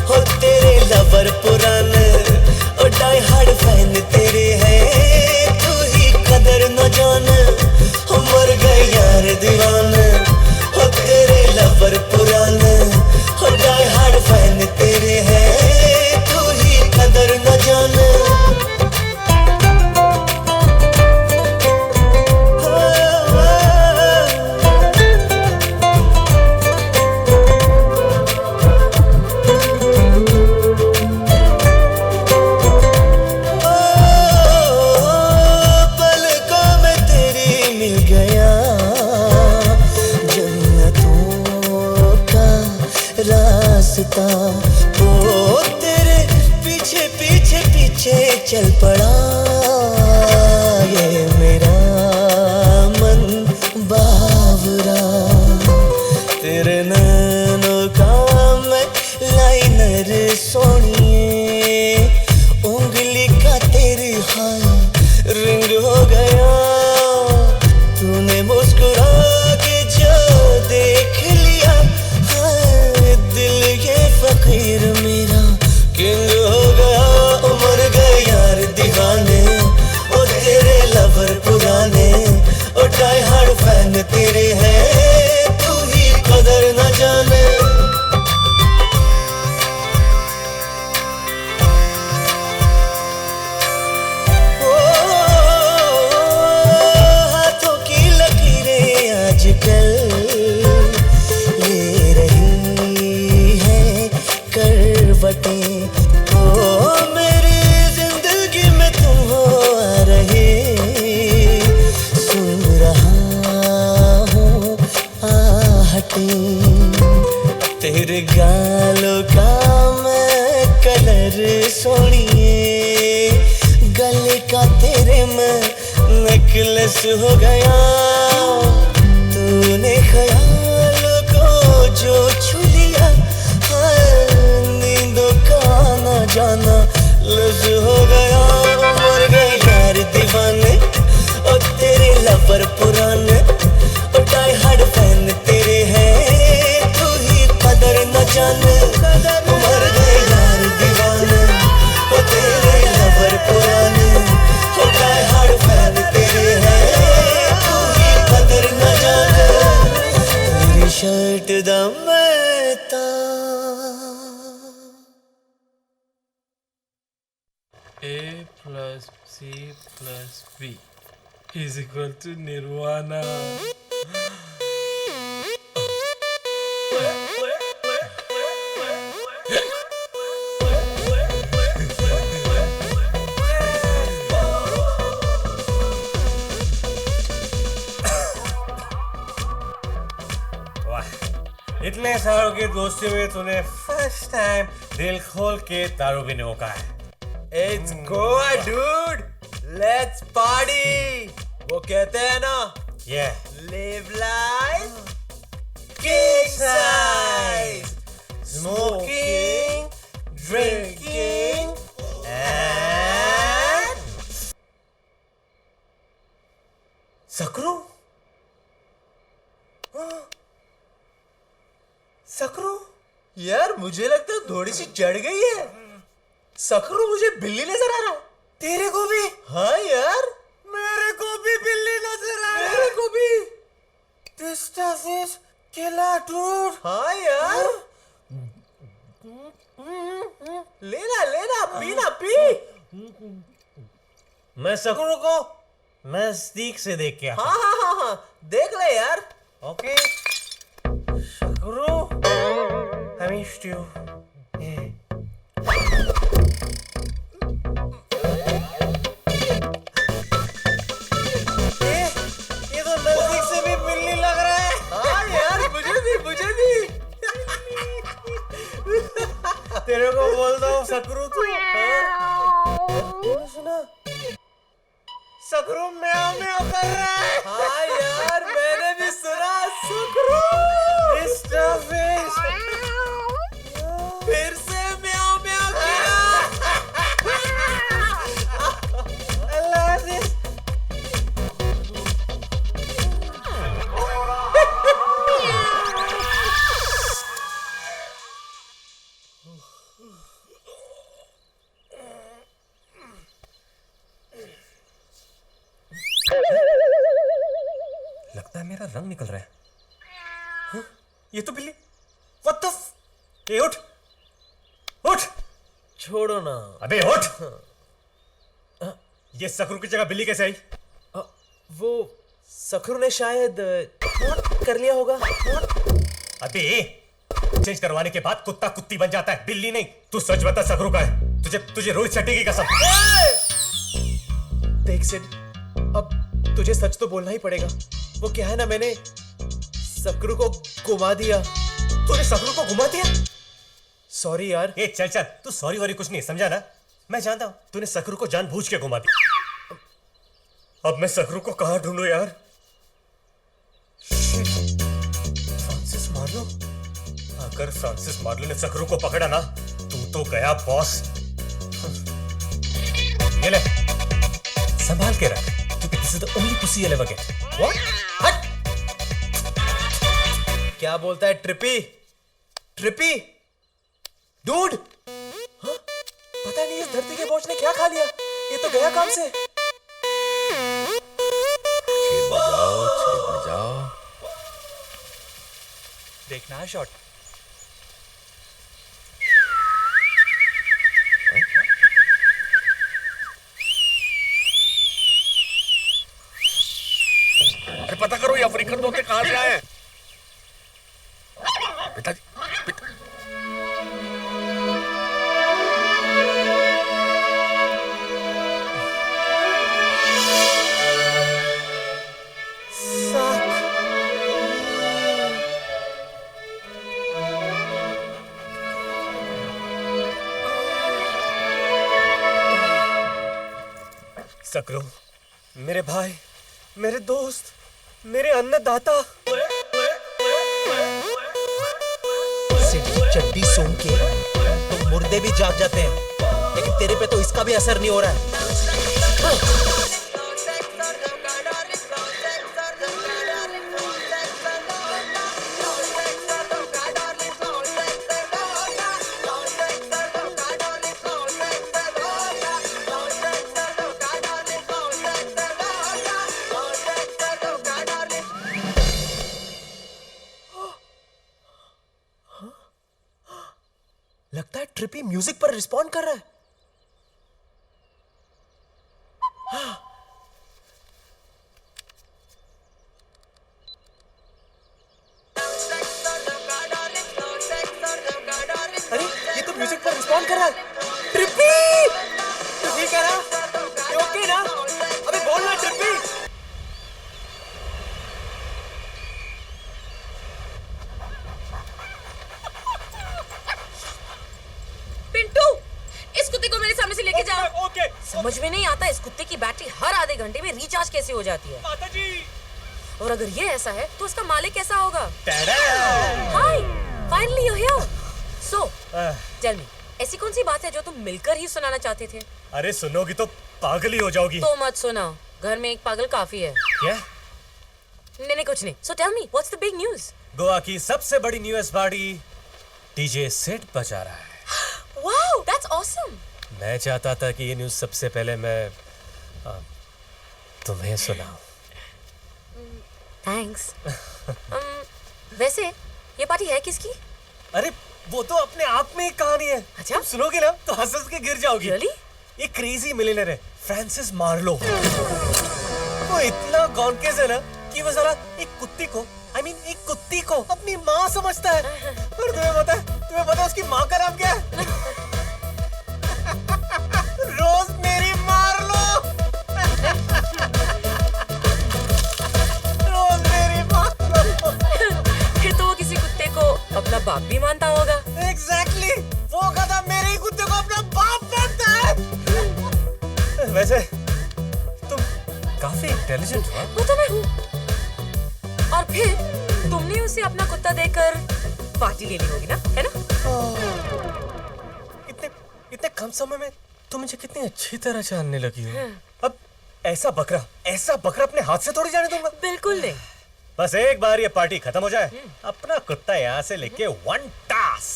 हो तेरे लवर पुरान ओ डाई हार्ड फैन तेरे है तू ही कदर न जान हो मर गए यार दीवान हो तेरे लवर पुरान हो डाई हार्ड फैन तेरे है तू ही कदर न जान रास्ता ओ तेरे पीछे पीछे पीछे चल पड़ा ये मेरा मन बावरा तेरे नैनों का मैं लाइनर सोनिए उंगली का तेरी हाथ रिंग हो गया तूने मुस्कुरा के जो देख लिया दिल ये फकीर मेरा किंग हो गया उमर गए यार दीवाने ओ तेरे लवर पुराने ओ डाई हार्ड फैन तेरे हैं तू ही कदर न जाने हाथों की लकीरें आजकल करवटे ओ मेरी जिंदगी में तुम हो आ रहे सुन रहा हूँ आहटे तेरे गालों का मैं कलर सोनिए गले का तेरे में नेकलेस हो गया तूने ख्यालों को जो छू लिया जाना लज हो गया मर गए यार दीवाने ओ तेरे लवर पुराने ओ डाई हार्ड फैन तेरे हैं तू ही कदर न जाने मर गए यार दीवाने ओ तेरे लवर पुराने ओ डाई हार्ड फैन तेरे हैं तू ही कदर न जाने तेरी शर्ट दा मैं ता A plus C plus B is equal to Nirvana. इतने सालों की दोस्ती में तूने फर्स्ट टाइम दिल खोल के दारू पीने को कहा है। It's Goa, dude. Let's party. वो कहते हैं ना, live life, king size, smoking, drinking, and सकरू? सकरू? यार मुझे लगता है थोड़ी सी चढ़ गई है। सकरू मुझे बिल्ली नजर आ रहा है। तेरे को भी? हाँ यार मेरे को भी बिल्ली नजर आ रहा है। मेरे को भी। This stuff is killer, dude. हाँ यार लेना पीना पी। मैं सकरू को नजदीक से देख के आता हूं। हाँ देख ले यार। Okay Sakru, I missed you. ये तो नजदीक से भी बिल्ली लग रहा है। हाँ यार मुझे भी। तेरे को बोलता हूँ सकरू तू। सुना सकरू म्याऊं म्याऊं कर रहा है। हाँ यार मैंने भी सुना सकरू। This stuff is फिर से म्याऊं म्याऊं किया। I love this. लगता है मेरा रंग निकल रहा है। हाँ? ये तो बिल्ली। What the ए उठ छोड़ो ना। अबे उठ। ये सकरू की जगह बिल्ली कैसे आई? वो सकरू ने शायद कर लिया होगा। अबे चेंज करवाने के बाद कुत्ता कुत्ती बन जाता है, बिल्ली नहीं। तू सच बता सकरू का है? तुझे रोहित शेट्टी की कसम। देख सिड, अब तुझे सच तो बोलना ही पड़ेगा। वो क्या है ना, मैंने सकरू को घुमा दिया। तूने सकरू को घुमा दिया? सॉरी यार। ए चल तू सॉरी वॉरी कुछ नहीं, समझा ना? मैं जानता हूं तूने सकरू को जानबूझ के घुमा दिया। अब मैं सकरू को कहां ढूंढूं यार? Francis Marlo? अगर फ्रांसिस मार्लो ने सकरू को पकड़ा ना, तू तो गया बॉस। ये ले, संभाल के रख, क्योंकि this is the only pussy you'll ever get. What? हट! क्या बोलता है ट्रिपी? डूड, हाँ? पता नहीं इस धरती के बोझ ने क्या खा लिया। ये तो गया काम से। बजाओ। देखना है शॉट। अरे पता करो ये अफ्रीकन तोते कहां से आए हैं? पिताजी सकरू, मेरे भाई, मेरे दोस्त, मेरे अन्नदाता। चड्डी सूंघ के तो मुर्दे भी जाग जाते हैं, लेकिन तेरे पे तो इसका भी असर नहीं हो रहा है। लगता है ट्रिपी म्यूजिक पर रिस्पॉन्ड कर रहा है। अरे ये तो म्यूजिक पर रिस्पॉन्ड कर रहा है। ट्रिपी, तू ठीक है ना? ये ओके ना? अबे बोल ना ट्रिपी। चिंटू, इस कुत्ते को मेरे सामने से लेके जाओ। ओके। समझ में नहीं आता इस कुत्ते की बैटरी हर आधे घंटे में रिचार्ज कैसे हो जाती है। माताजी। और अगर ये ऐसा है तो उसका मालिक कैसा होगा? Hi, finally you here. So, tell me, ऐसी कौन सी बात है जो तुम मिलकर ही सुनाना चाहते थे? अरे सुनोगी तो पागल ही हो जाओगी। तो मत सुनाओ, घर में एक पागल काफी है। क्या? नहीं कुछ नहीं। So tell me, what's the big news? Goa की सबसे बड़ी न्यूज़ पार्टी डीजे सिड बजा रहा है। Wow, that's awesome. मैं चाहता था कि ये न्यूज़ सबसे पहले मैं तुम्हें सुनाऊं। थैंक्स। वैसे ये पार्टी है किसकी? अरे वो तो अपने आप में एक कहानी है। अच्छा? तुम सुनोगे ना तो हंस के गिर जाओगी। Really? ये क्रेजी मिलियनेयर है फ्रांसिस मार्लो। वो इतना गॉनकेस है ना कि वो साला एक कुत्ती को एक कुत्ती को अपनी माँ समझता है। और तुम्हें पता है उसकी माँ का नाम क्या है? रोज मेरी मार्लो। रोज मेरी मार्लो। फिर तो वो किसी कुत्ते को अपना बाप भी मानता होगा। Exactly! वो गधा मेरे ही कुत्ते को अपना बाप मानता है। वैसे तुम काफी इंटेलिजेंट हो। वो तो मैं हूँ। और फिर तुमने उसे अपना कुत्ता देकर पार्टी ले ली होगी ना, है ना? इतने कम समय में तुम मुझे कितनी अच्छी तरह जानने लगी हो। अब ऐसा बकरा अपने हाथ से थोड़ी जाने दूंगा। बिल्कुल नहीं। बस एक बार ये पार्टी खत्म हो जाए, अपना कुत्ता यहाँ से लेके वन टास।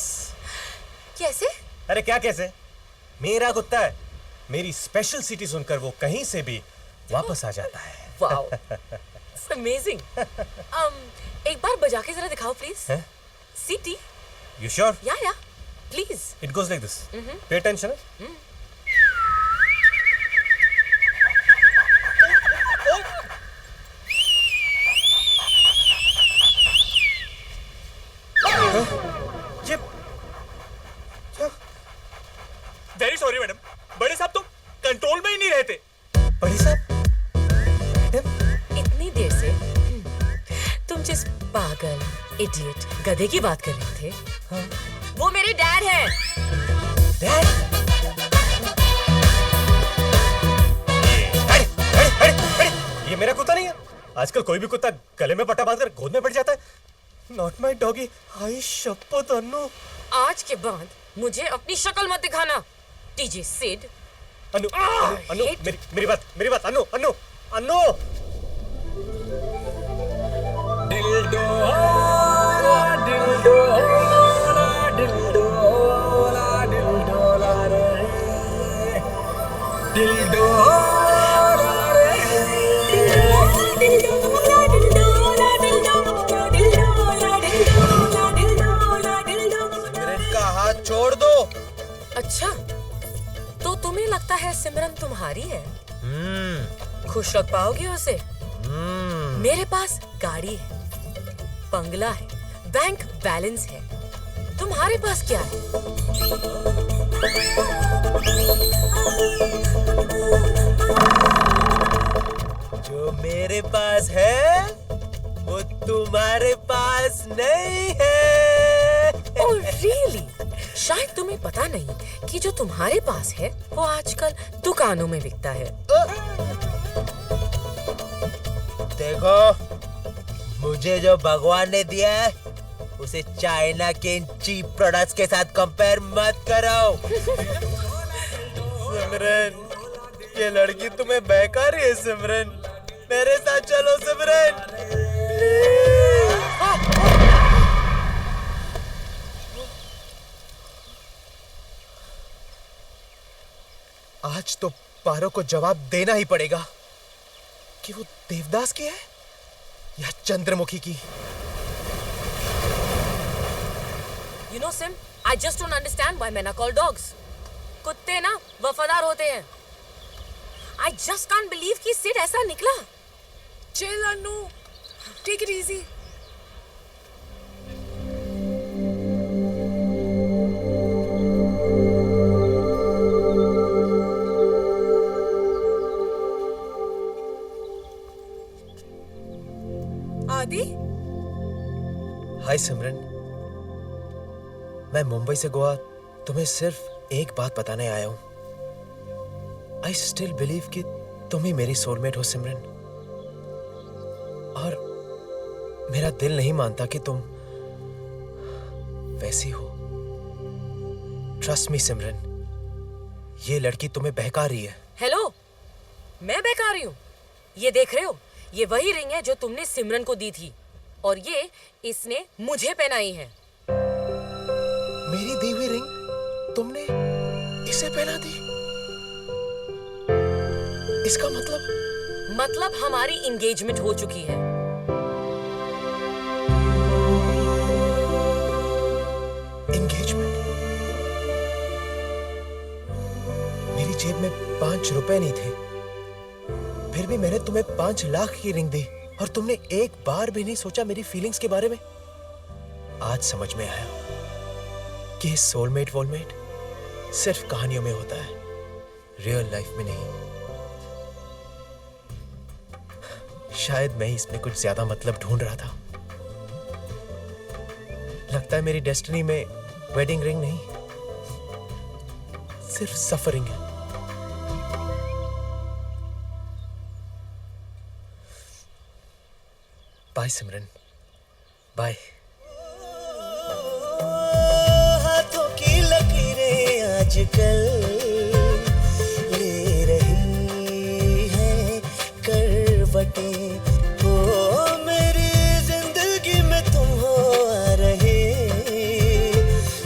कैसे? अरे क्या कैसे? मेरा कुत्ता है। मेरी स्पेशल सिटी सुनकर वो कहीं से भी वापस आ जाता है। Wow, it's amazing. एक बार बजा के जरा दिखाओ प्लीज। सिटी। You sure? या please. It goes like this. Pay attention. Very sorry madam, बड़े साहब तो कंट्रोल में ही नहीं रहते। बड़े साहब? इतनी देर से तुम जिस पागल, इडियट, गधे की बात कर रहे थे, वो मेरे डैड हैं। डैड? ये मेरा कुत्ता नहीं है। आजकल कोई भी कुत्ता गले में पट्टा बांधकर गोद में बैठ जाता है। Not my doggy. हाय शपथ अन्नू। आज के बाद मुझे अपनी शक्ल मत दिखाना, डीजे सिड। अन्नू, मेरी बात, अन्नू। सिमरन का हाथ छोड़ दो। अच्छा, तो तुम्हें लगता है सिमरन तुम्हारी है? खुश रख पाओगे उसे? मेरे पास गाड़ी है, बंगला है, बैंक बैलेंस है। तुम्हारे पास क्या है? जो मेरे पास है वो तुम्हारे पास नहीं है। Oh really? शायद तुम्हें पता नहीं कि जो तुम्हारे पास है वो आजकल दुकानों में बिकता है। देखो, मुझे जो भगवान ने दिया है उसे चाइना के इन चीप प्रोडक्ट्स के साथ कंपेयर मत करो। सिमरन, ये लड़की तुम्हें बहका रही है। सिमरन, मेरे साथ चलो सिमरन। आज तो पारो को जवाब देना ही पड़ेगा कि वो देवदास की है या चंद्रमुखी की। You know Sim, I just don't understand why men are called dogs. कुत्ते ना वफादार होते हैं। I just can't believe कि सिड ऐसा निकला। Chill Annu, take it easy. आदि? हाय सिमरन, मैं मुंबई से गोवा तुम्हें सिर्फ एक बात बताने आया हूं। आई स्टिल बिलीव कि तुम ही मेरी सोलमेट हो सिमरन, और मेरा दिल नहीं मानता कि तुम वैसी हो। ट्रस्ट मी सिमरन, ये लड़की तुम्हें बहका रही है। हेलो, मैं बहका रही हूँ? ये देख रहे हो, ये वही रिंग है जो तुमने सिमरन को दी थी, और ये इसने मुझे पहनाई है। मेरी दी हुई रिंग तुमने इसे पहना दी? इसका मतलब हमारी इंगेजमेंट हो चुकी है। एंगेजमेंट? मेरी जेब में 5 रुपए नहीं थे, फिर भी मैंने तुम्हें 5 लाख की रिंग दी, और तुमने एक बार भी नहीं सोचा मेरी फीलिंग्स के बारे में। आज समझ में आया कि सोलमेट वोलमेट सिर्फ कहानियों में होता है, रियल लाइफ में नहीं। शायद मैं इसमें कुछ ज्यादा मतलब ढूंढ रहा था। लगता है मेरी डेस्टिनी में वेडिंग रिंग नहीं, सिर्फ सफरिंग है। बाय सिमरन, बाय। हाथों की लकीरें आजकल ले रही है करवटें, ओ मेरी जिंदगी में तुम हो आ रहे,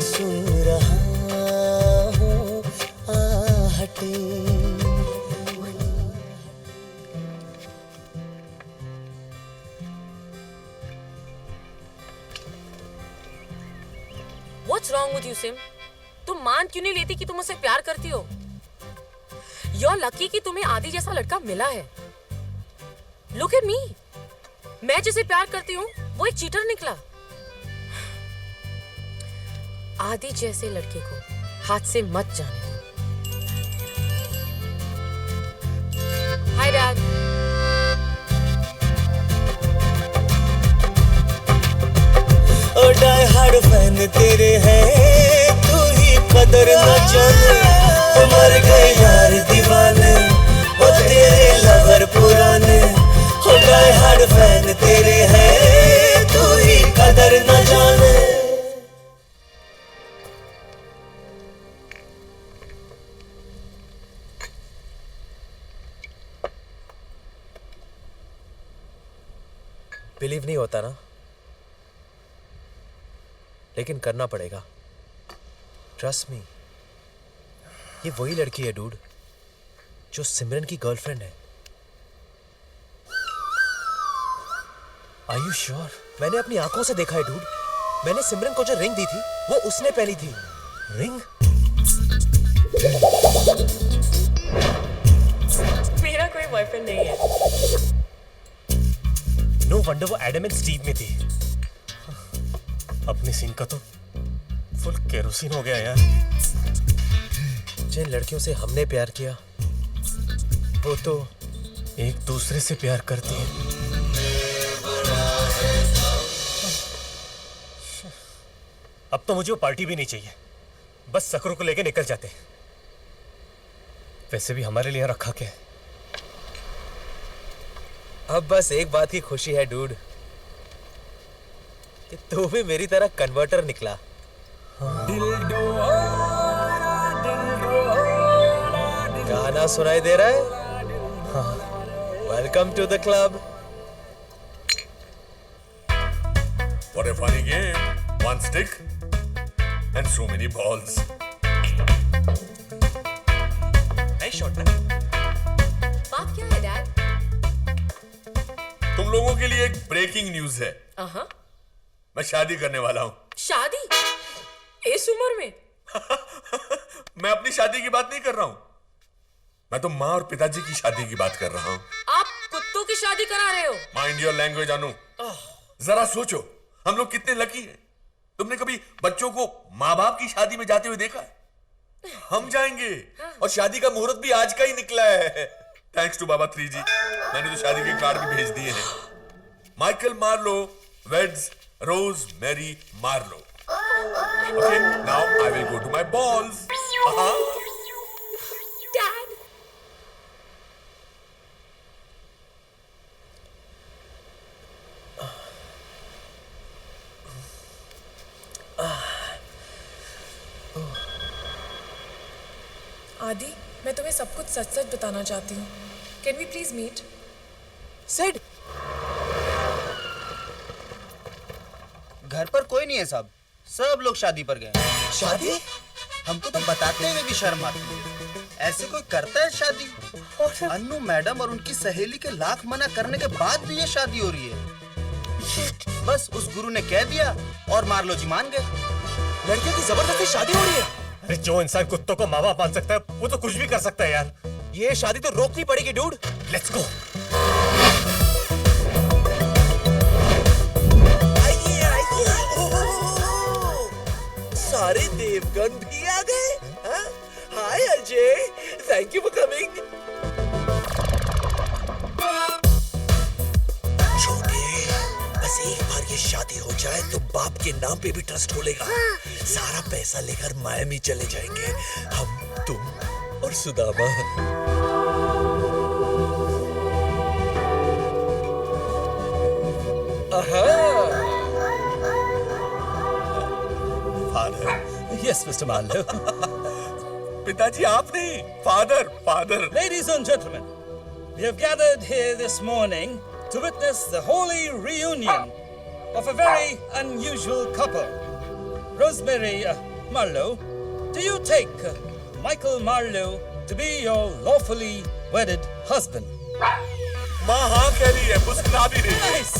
सुन रहा हूँ आहटें। What's wrong with you, Sim? तुम मान क्यों नहीं लेती कि तुम उसे प्यार करती हो? You're lucky कि तुम्हें आदि जैसा लड़का मिला है। Look at me. मैं जिसे प्यार करती हूँ वो एक चीटर निकला। आदि जैसे लड़के को हाथ से मत जाने दो। Hi, Dad. ओ डाई हार्ड फैन तेरे हैं, तू ही कदर न जाने, ओ मर गए यार दीवाने, ओ तेरे लवर पुराने, ओ डाई हार्ड फैन तेरे हैं, तू ही कदर न जाने। बिलीव नहीं होता ना, लेकिन करना पड़ेगा। ट्रस्ट मी, ये वही लड़की है डूड जो सिमरन की गर्लफ्रेंड है। Are you sure? मैंने अपनी आंखों से देखा है डूड। मैंने सिमरन को जो रिंग दी थी वो उसने पहनी थी। रिंग? मेरा कोई बॉयफ्रेंड नहीं है। नो वंडर वो एडम एंड स्टीव में थी। अपने सीन का तो फुल केरोसिन हो गया यार। जिन लड़कियों से हमने प्यार किया वो तो एक दूसरे से प्यार करती है। अब तो मुझे वो पार्टी भी नहीं चाहिए, बस सकरों को लेके निकल जाते। वैसे भी हमारे लिए रखा क्या है? अब बस एक बात की खुशी है डूड कि तू भी मेरी तरह कन्वर्टर निकला। गाना सुनाई दे रहा है? Welcome to the club. What a funny game. One stick and so many balls. Nice shot, बात क्या है डैड? तुम लोगों के लिए एक ब्रेकिंग न्यूज है। हाँ। मैं शादी करने वाला हूँ। शादी? इस उम्र में? मैं अपनी शादी की बात नहीं कर रहा हूँ, मैं तो माँ और पिताजी की शादी की बात कर रहा हूँ। आप कुत्तों की शादी करा रहे हो? माइंड योर लैंग्वेज अनु। जरा सोचो हम लोग कितने लकी हैं। तुमने कभी बच्चों को माँ बाप की शादी में जाते हुए देखा है? हम जाएंगे, और शादी का मुहूर्त भी आज का ही निकला है। थैंक्स टू बाबा 3G, मैंने तो शादी के कार्ड भी भेज दिए हैं। Michael Marlo weds Rose Mary Marlo. Okay, now I will go to my balls. Dad. आदि, मैं तुम्हें सब कुछ सच सच बताना चाहती हूँ. Can we please meet? Sid. घर पर कोई नहीं है साहब, सब लोग शादी पर गए. शादी? हमको तो बताते हुए भी शर्म आती है. ऐसे कोई करता है शादी? अन्नू मैडम और उनकी सहेली के लाख मना करने के बाद भी ये शादी हो रही है. बस उस गुरु ने कह दिया और मार्लो जी मान गए. लड़कियों की जबरदस्ती शादी हो रही है. अरे जो इंसान कुत्तों को माँ बाप मान सकता है वो तो कुछ भी कर सकता है यार. ये शादी तो रोकनी पड़ेगी डूड. Let's go. सारे देवगण भी आ गए. Hi Ajay, thank you for coming. छोटे, बस एक बार ये शादी हो जाए तो बाप के नाम पे भी ट्रस्ट खोलेगा. सारा पैसा लेकर मायामी चले जाएंगे हम, तुम और सुदामा. Yes, Mr. Marlowe. पिताजी आप नहीं, father. Ladies and gentlemen, we have gathered here this morning to witness the holy reunion of a very unusual couple. Rosemary Marlowe, do you take Michael Marlowe to be your lawfully wedded husband? माँ हाँ कह रही है, मुस्कुरा भी रही है. Nice.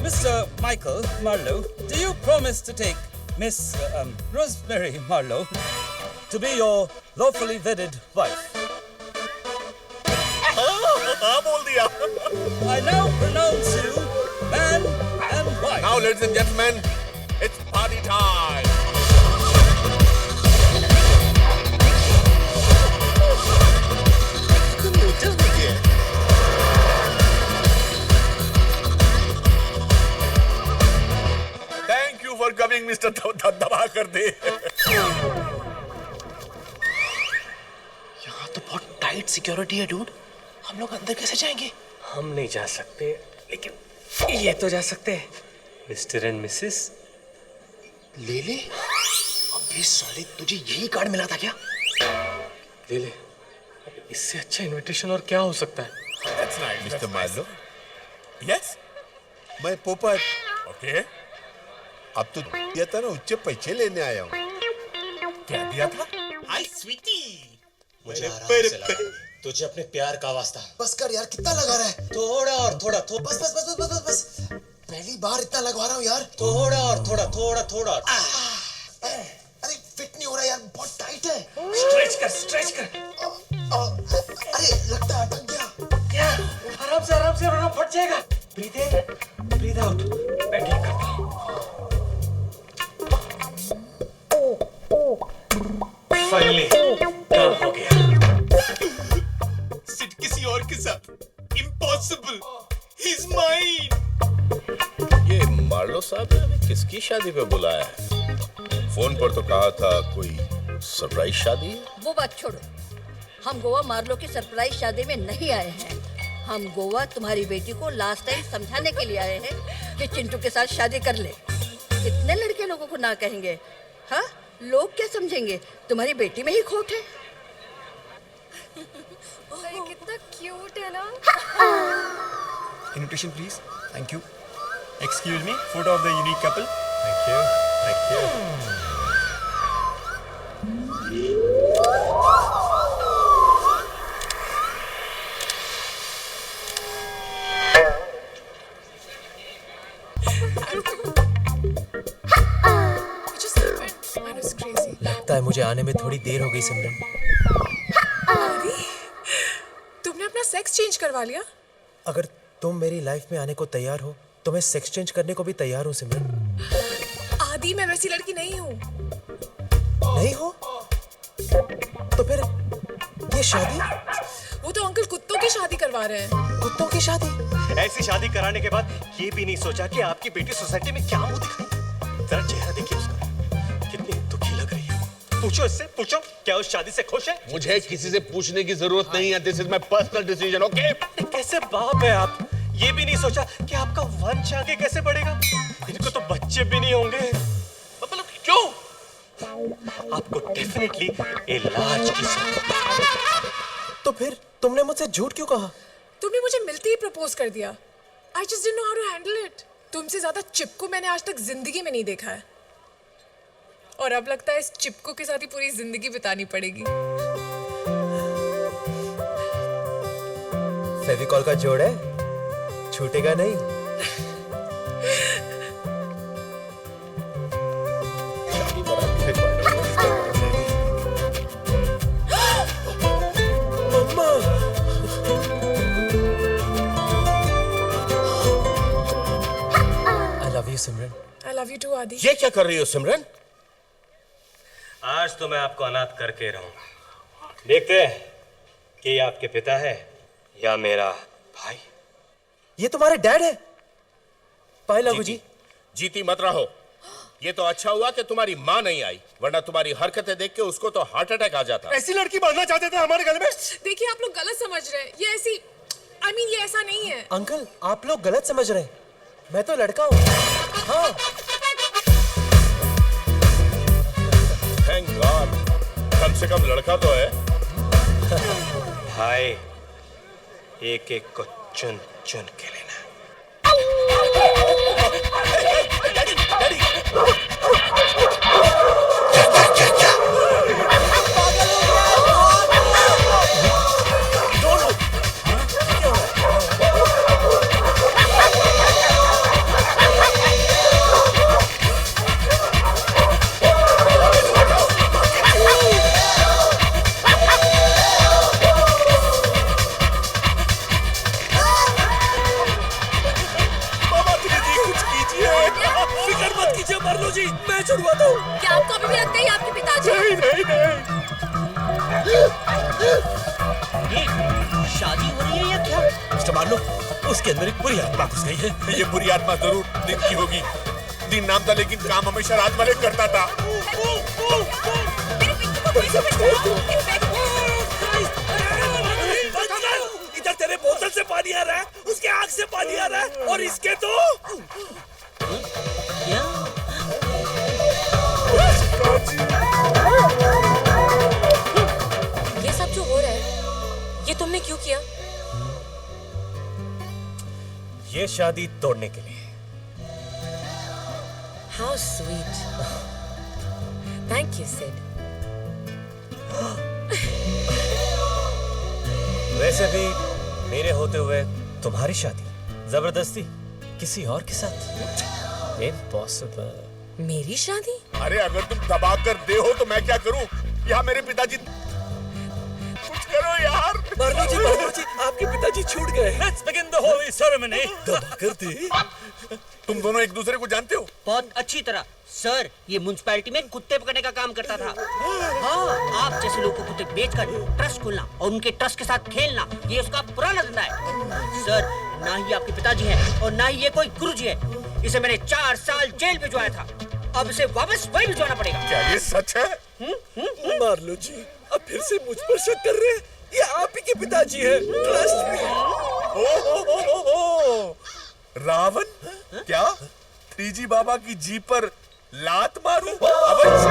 Mr. Michael Marlowe, do you promise to take Miss Rosemary Marlowe to be your lawfully wedded wife? हाँ बोल दिया. I now pronounce you man and wife. Now, ladies and gentlemen, it's party time. Thank you for coming, Mr. दबा कर दे. यहाँ तो बहुत tight security है dude. हम लोग अंदर कैसे जाएंगे? हम नहीं जा सकते, लेकिन ये तो जा सकते हैं. Mister and Mrs. ले ले. अबे साले, तुझे यही कार्ड मिला था क्या? ले ले. इससे अच्छा इनविटेशन और क्या हो सकता है? That's nice, Mr. Marlowe. Yes. मैं पोपट. Okay. अब तो दिया था ना, उच्च पैसे लेने आया हूँ. क्या दिया था? हाय स्वीटी. मुझे आराम से लगा. तुझे अपने प्यार का वास्ता. बस कर यार, कितना लगा रहा है? थोड़ा और थोड़ा. बस. पहली बार इतना लगवा रहा हूँ यार. थोड़ा और थोड़ा. अरे फिट नहीं हो रहा यार, बहुत टाइट है. स्ट्रेच कर. अरे लगता है अटक गया. क्या? आराम से वरना फट जाएगा. ब्रीथ इन, ब्रीथ आउट. मैं ठीक करता हूँ. फाइनली काम हो गया. सिट किसी और के साथ. Impossible. He's mine. ये मार्लो साहब ने हमें किसकी शादी पे बुलाया है? फोन पर तो कहा था कोई सरप्राइज शादी है. वो बात छोड़ो. हम गोवा मार्लो की सरप्राइज शादी में नहीं आए हैं. हम गोवा तुम्हारी बेटी को लास्ट टाइम समझाने के लिए आए हैं कि चिंटू के साथ शादी कर ले. कितने लड़के लोगों को ना कहेंगे? हाँ, लोग क्या समझेंगे? तुम्हारी बेटी में ही खोट है. कितना क्यूट है ना. Invitation please. Thank you. Excuse me, photo of the unique couple. Thank you. लगता है मुझे आने में थोड़ी देर हो गई सिमरन. अरे, तुमने अपना सेक्स चेंज करवा लिया? अगर तुम मेरी लाइफ में आने को तैयार हो तो मैं सेक्स चेंज करने को भी तैयार हूँ सिमरन. आदि, मैं वैसी लड़की नहीं हूँ. नहीं हो? तो फिर ये शादी? वो तो अंकल कुत्तों की शादी करवा रहे हैं. कुत्तों की शादी? ऐसी शादी कराने के बाद ये भी नहीं सोचा कि आपकी बेटी सोसाइटी में क्या मुंह दिखाएगी. जरा चेहरा देखिए उसका, कितनी दुखी लग रही है। पूछो इससे, पूछो क्या उस शादी से खुश है? मुझे किसी से पूछने की जरूरत नहीं है। This is my personal decision, okay? कैसे बाप है आप, ये भी नहीं सोचा कि आपका वंश आगे कैसे बढ़ेगा? इनको तो बच्चे भी नहीं होंगे। मतलब क्यों? आपको डेफिनेटली इलाज की जरूरत। तो फिर तुमने मुझसे झूठ क्यों कहा? तुमने मुझे मिलते ही प्रपोज कर दिया। I just didn't know how to handle it. तुमसे ज्यादा चिपकू मैंने आज तक जिंदगी में नहीं देखा है। और अब लगता है इस चिपकू के साथ ही पूरी जिंदगी बितानी पड़ेगी। फेविकॉल का जोड़ है, छूटेगा नहीं। मम्मा, I love you Simran. I love you too आदि। ये क्या कर रही हो सिमरन? आज तो मैं आपको अनाथ करके रहूंगा। देखते हैं कि ये आपके पिता है या मेरा भाई। ये तुम्हारे डैड है? पाए लागू जी। जीती मत रहो। ये तो अच्छा हुआ कि तुम्हारी माँ नहीं आई, वरना तुम्हारी हरकतें देख के उसको तो हार्ट अटैक आ जाता। ऐसी लड़की बनना चाहते थे हमारे गले में। देखिए आप लोग गलत समझ रहे हैं। ये ऐसी ये ऐसा नहीं है। अंकल आप लोग गलत समझ रहे हैं। मैं तो लड़का हूँ। हाँ। थैंक गॉड, कम से कम लड़का तो है। भाई एक एक को चुन चुन के लेना। क्या आपको अभी भी लगता है ये आपके पिताजी? नहीं। शादी हो रही है या क्या? मिस्टर मार्लो, उसके अंदर एक बुरी आत्मा घुस गई है। ये बुरी आत्मा जरूर दिन की होगी। दिन नाम था लेकिन काम हमेशा रात वाले करता था। इधर तेरे बोतल से पानी आ रहा है, उसके आंख से पानी आ रहा है, और इसके तो ये सब जो हो रहा है, ये तुमने क्यों किया? ये शादी तोड़ने के लिए। How sweet. Thank you, Sid. वैसे भी मेरे होते हुए तुम्हारी शादी जबरदस्ती किसी और के साथ इम्पॉसिबल। मेरी शादी? अरे अगर तुम दबा कर दे हो तो मैं क्या करूं? यहाँ मेरे पिताजी, कुछ करो यार। मार्लो जी, आपके पिताजी छूट गए। Let's begin the holy ceremony. दबा कर दे। तुम दोनों एक दूसरे को जानते हो? बहुत अच्छी तरह। सर, ये म्युनिसिपैलिटी में कुत्ते पकड़ने का काम करता था। हाँ, आप जैसे लोगों को कुत्ते बेचकर ट्रस्ट खोलना और उनके ट्रस्ट के साथ खेलना, ये उसका पुराना धंधा है। सर, ना ही आपके पिताजी है और ना ही ये कोई गुरुजी है। इसे मैंने 4 साल जेल भिजवाया था। अब इसे वापस वही भिजवाना पड़ेगा। क्या ये सच है? मार्लो जी, अब फिर से मुझ पर शक कर रहे हैं? ये आप ही के पिताजी हैं। Trust me. रावण, क्या 3G बाबा की जीप पर लात मारूं? अवश्य।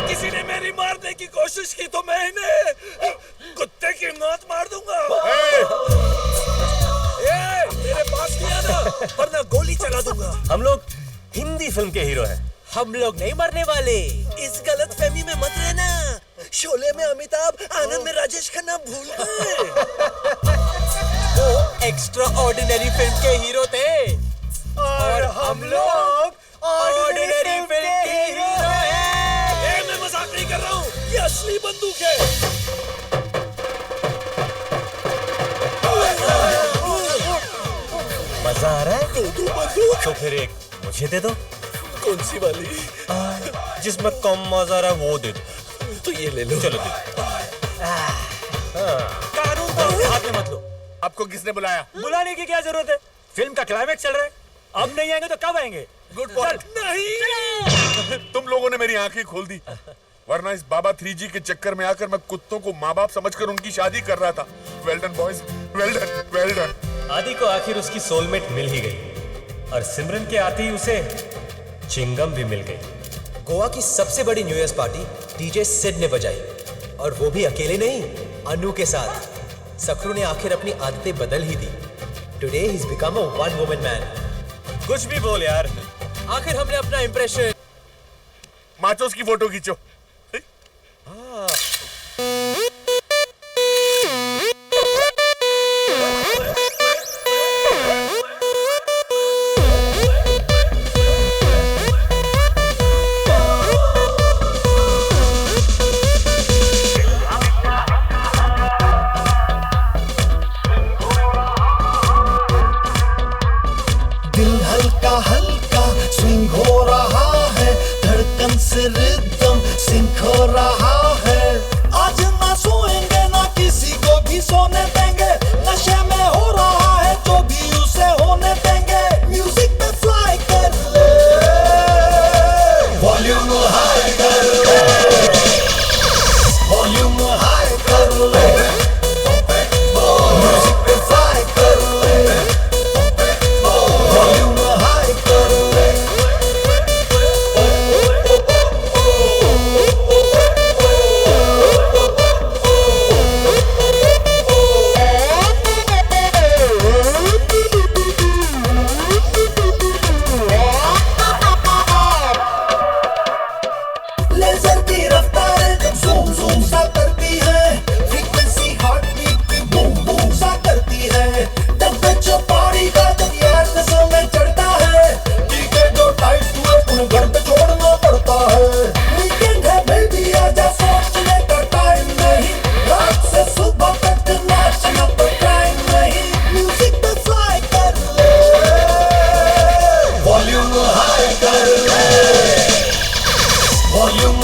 किसी ने मेरी मारने की कोशिश की तो मैं इन्हें कुत्ते की मौत मार दूंगा। मेरे पास नहीं आना, वरना गोली चला दूंगा। हम लोग हिंदी फिल्म के हीरो हैं। हम लोग नहीं मरने वाले। इस गलत फहमी में मत रहना। शोले में अमिताभ, आनंद में राजेश खन्ना भूल गए। वो एक्स्ट्रा ऑर्डिनरी फिल्म के हीरो थे और हम लोग ऑर्डिनरी फिल्म के हीरो हैं। मैं मजाक नहीं कर रहा हूँ, ये असली बंदूक है। मजा आ रहा है? तो फिर एक मुझे दे दो। कौन सी वाली? जिसमें कम मजा आ रहा है वो दे दो। तो ये ले लो। चलो दे। कानून तो हाथ में मत लो। आपको किसने बुलाया? बुलाने की क्या जरूरत है? फिल्म का क्लाइमेक्स चल रहा है। अब नहीं आएंगे तो कब आएंगे? Good point. नहीं, तुम लोगों ने मेरी आंखें खोल दी, वरना इस बाबा 3G के चक्कर में आकर मैं कुत्तों को माँ बाप समझकर उनकी शादी कर रहा था। Well done boys, well done, well done. आदि को आखिर उसकी सोलमेट मिल ही गई और सिमरन के आते ही उसे चिंगम भी मिल गई। गोवा की सबसे बड़ी new year's party DJ Sid ने बजाई, और वो भी अकेले नहीं, अनु के साथ। सखरू ने आखिर अपनी आदतें बदल ही दी। Today he is become a one woman man. कुछ भी बोल यार, आखिर हमने अपना इंप्रेशन। माचोस की फोटो खींचो। दिल हल्का हल्का स्विंग हो रहा है, धड़कन से रिदम सिंक हो रहा है। आज ना सोएंगे ना किसी को भी सोने देंगे, नशे में हो रहा है जो भी उसे होने देंगे। म्यूजिक पे फ्लाई कर ले, वॉल्यूम हाई कर ले, वॉल्यूम हाई कर ले, म्यूजिक पे फ्लाई कर ले, वॉल्यूम हाई कर ले। लेजर की रफ्तार ज़ूम ज़ूम सा करती है, फ्रीक्वेंसी हार्ट बीट की बूम बूम सा करती है। टेम्परेचर बॉडी का जब यार नसों में चढ़ता है, टिकट जो टाइट हुए उन्हें घर पे छोड़ना पड़ता है। वीकेंड है बेबी आजा, सोचने का टाइम नहीं, रात से सुबह तक नाचना तो टाइम नहीं। म्यूजिक पे फ्लाई कर ले, वॉल्यूम हाई कर ले, वॉल्यूम